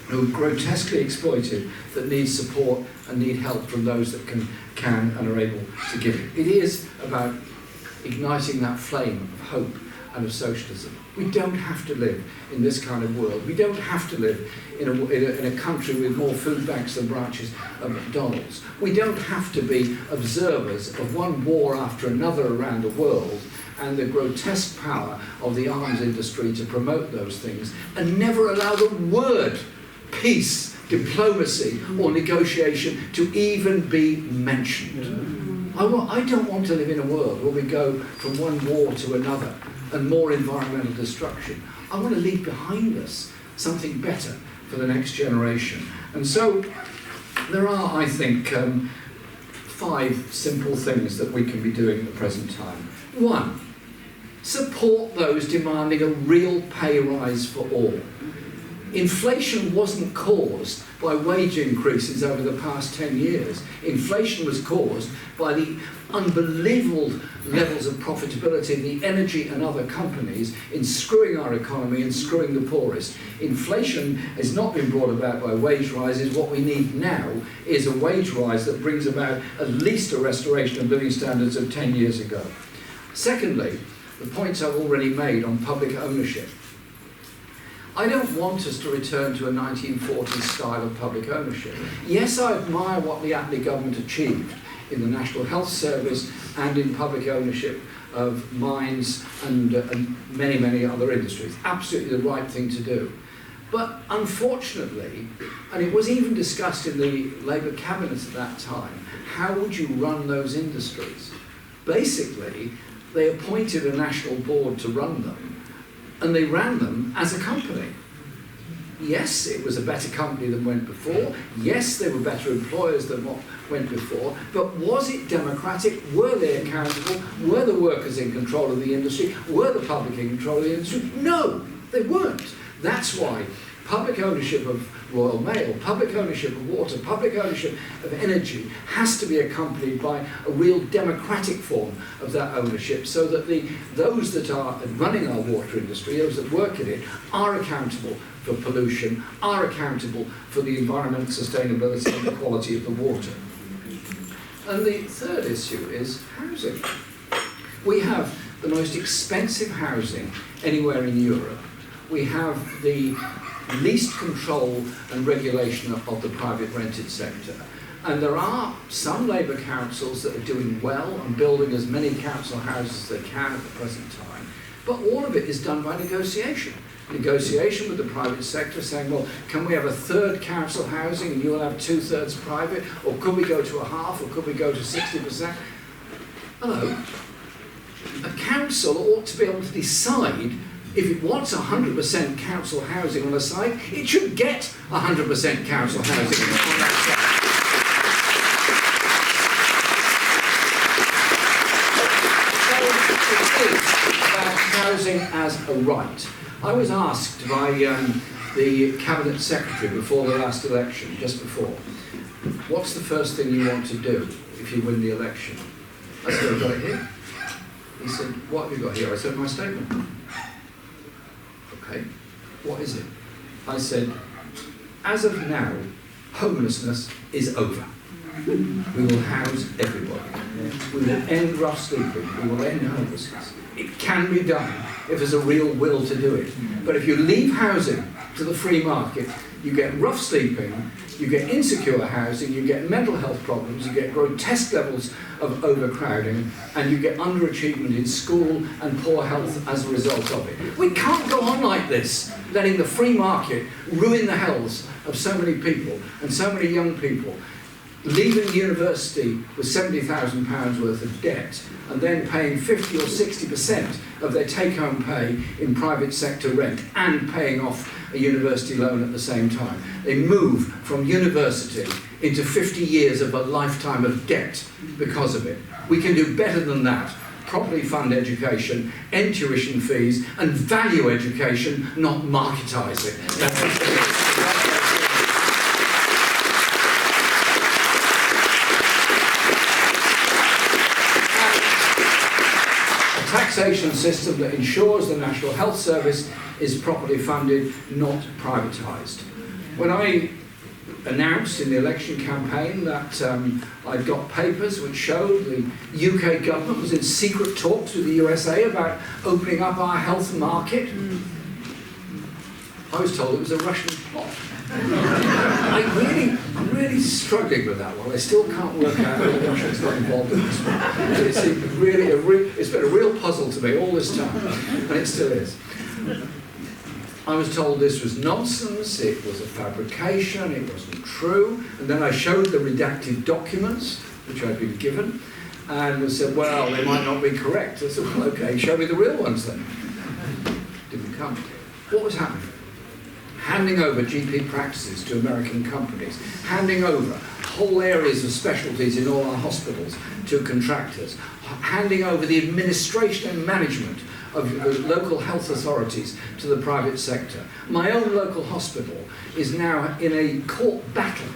who are grotesquely exploited that need support and need help from those that can and are able to give it. It is about igniting that flame of hope and of socialism. We don't have to live in this kind of world. We don't have to live in a country with more food banks than branches of McDonald's. We don't have to be observers of one war after another around the world and the grotesque power of the arms industry to promote those things and never allow the word peace, diplomacy or negotiation to even be mentioned. I don't want to live in a world where we go from one war to another and more environmental destruction. I want to leave behind us something better for the next generation. And so there are, I think, 5 simple things that we can be doing at the present time. 1, support those demanding a real pay rise for all. Inflation wasn't caused by wage increases over the past 10 years. Inflation was caused by the unbelievable levels of profitability of the energy and other companies in screwing our economy and screwing the poorest. Inflation has not been brought about by wage rises. What we need now is a wage rise that brings about at least a restoration of living standards of 10 years ago. Secondly, the points I've already made on public ownership. I don't want us to return to a 1940s style of public ownership. Yes, I admire what the Attlee government achieved in the National Health Service and in public ownership of mines and many, many other industries. Absolutely the right thing to do. But unfortunately, and it was even discussed in the Labour cabinet at that time, how would you run those industries? Basically, they appointed a national board to run them, and they ran them as a company. Yes, it was a better company than went before. Yes, they were better employers than what went before. But was it democratic? Were they accountable? Were the workers in control of the industry? Were the public in control of the industry? No, they weren't. That's why public ownership of Royal Mail, public ownership of water, public ownership of energy has to be accompanied by a real democratic form of that ownership, so that those that are running our water industry, those that work in it, are accountable for pollution, are accountable for the environmental sustainability and the quality of the water. And the third issue is housing. We have the most expensive housing anywhere in Europe. We have the least control and regulation of the private rented sector. And there are some Labour councils that are doing well and building as many council houses as they can at the present time. But all of it is done by negotiation. Negotiation with the private sector, saying, well, can we have a third council housing and you'll have 2/3 private? Or could we go to a half? Or could we go to 60%? Hello. A council ought to be able to decide if it wants 100% council housing on a site, it should get 100% council housing on that site. So it is about housing as a right. I was asked by the Cabinet Secretary before the last election, just before, what's the first thing you want to do if you win the election? I said, I've got it here. He said, what have you got here? I said, my statement. Okay, what is it? I said, as of now, homelessness is over. We will house everybody. We will end rough sleeping. We will end homelessness. It can be done if there's a real will to do it. But if you leave housing to the free market, you get rough sleeping, you get insecure housing, you get mental health problems, you get grotesque levels of overcrowding, and you get underachievement in school and poor health as a result of it. We can't go on like this, letting the free market ruin the health of so many people and so many young people, leaving university with £70,000 worth of debt and then paying 50 or 60% of their take-home pay in private sector rent and paying off a university loan at the same time. They move from university into 50 years of a lifetime of debt because of it. We can do better than that. properly fund education, end tuition fees, and value education, not marketise it. Taxation system that ensures the National Health Service is properly funded, not privatised. When I announced in the election campaign that I'd got papers which showed the UK government was in secret talks with the USA about opening up our health market, I was told it was a Russian plot. I'm really struggling with that one. I still can't work out how the Russians got involved in this one. It's been a real puzzle to me all this time, and it still is. I was told this was nonsense, it was a fabrication, it wasn't true, and then I showed the redacted documents, which I'd been given, and they said, well, they might not be correct. I said, well, okay, show me the real ones then. Didn't come. What was happening? Handing over GP practices to American companies, handing over whole areas of specialties in all our hospitals to contractors, handing over the administration and management of the local health authorities to the private sector. My own local hospital is now in a court battle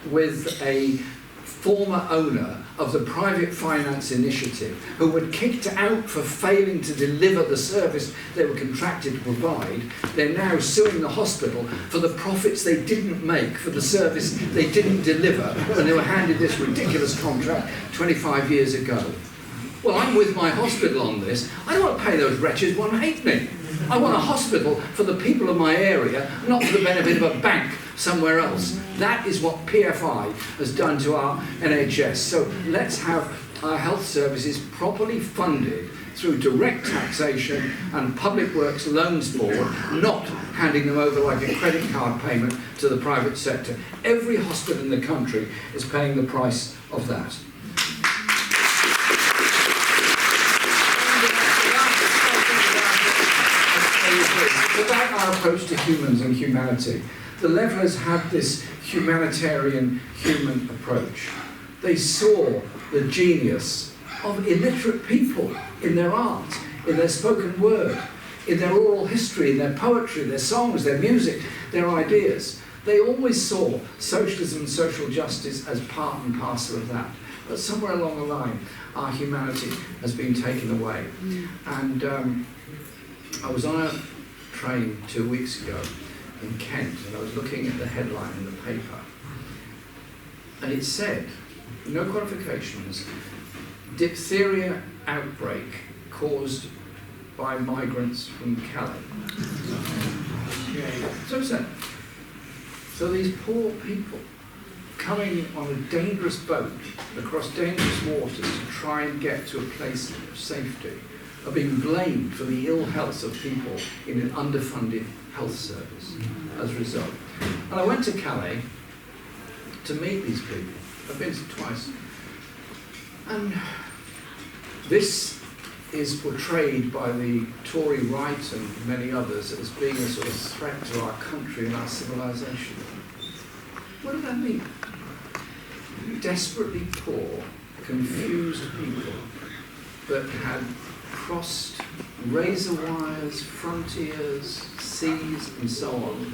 with a former owner of the private finance initiative who were kicked out for failing to deliver the service they were contracted to provide. They're now suing the hospital for the profits they didn't make for the service they didn't deliver when they were handed this ridiculous contract 25 years ago. Well, I'm with my hospital on this. I don't want to pay those wretches one halfpenny. I want a hospital for the people of my area, not for the benefit of a bank somewhere else. That is what PFI has done to our NHS. So let's have our health services properly funded through direct taxation and Public Works Loans Board, not handing them over like a credit card payment to the private sector. Every hospital in the country is paying the price of that. About our approach to humans and humanity, the Levellers had this humanitarian human approach. They saw the genius of illiterate people in their art, in their spoken word, in their oral history, in their poetry, their songs, their music, their ideas. They always saw socialism and social justice as part and parcel of that. But somewhere along the line, our humanity has been taken away. And I was on a train 2 weeks ago in Kent, and I was looking at the headline in the paper, and it said, no qualifications, diphtheria outbreak caused by migrants from Calais. So it said. So these poor people coming on a dangerous boat across dangerous waters to try and get to a place of safety are being blamed for the ill health of people in an underfunded health service as a result. And I went to Calais to meet these people. I've been twice. And this is portrayed by the Tory right and many others as being a sort of threat to our country and our civilization. What does that mean? Desperately poor, confused people that had crossed razor wires, frontiers, seas, and so on,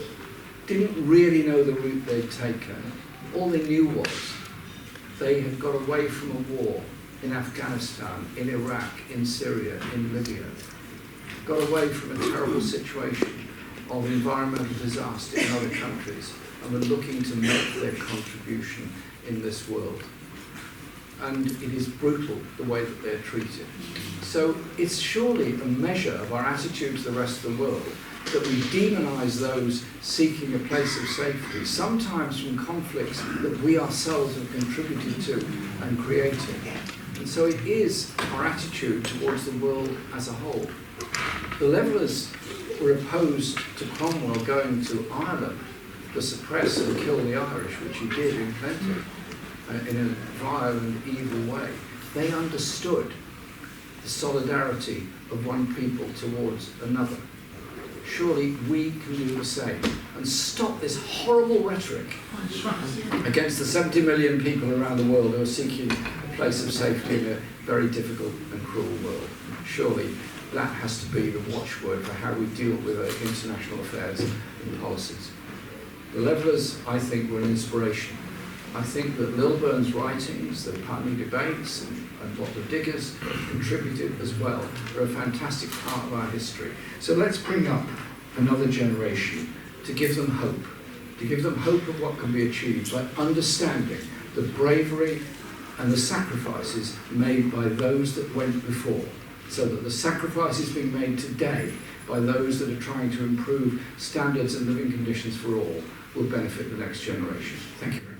didn't really know the route they'd taken. All they knew was they had got away from a war in Afghanistan, in Iraq, in Syria, in Libya, got away from a terrible situation of environmental disaster in other countries, and were looking to make their contribution in this world. And it is brutal the way that they're treated. So it's surely a measure of our attitude to the rest of the world that we demonise those seeking a place of safety, sometimes from conflicts that we ourselves have contributed to and created. And so it is our attitude towards the world as a whole. The Levellers were opposed to Cromwell going to Ireland to suppress and kill the Irish, which he did in plenty, in a vile and evil way. They understood the solidarity of one people towards another. Surely we can do the same and stop this horrible rhetoric against the 70 million people around the world who are seeking place of safety in a very difficult and cruel world. Surely that has to be the watchword for how we deal with international affairs and policies. The Levellers, I think, were an inspiration. I think that Lilburn's writings, the Putney debates, and what the Diggers contributed as well, are a fantastic part of our history. So let's bring up another generation to give them hope of what can be achieved by understanding the bravery and the sacrifices made by those that went before, so that the sacrifices being made today by those that are trying to improve standards and living conditions for all will benefit the next generation. Thank you very much.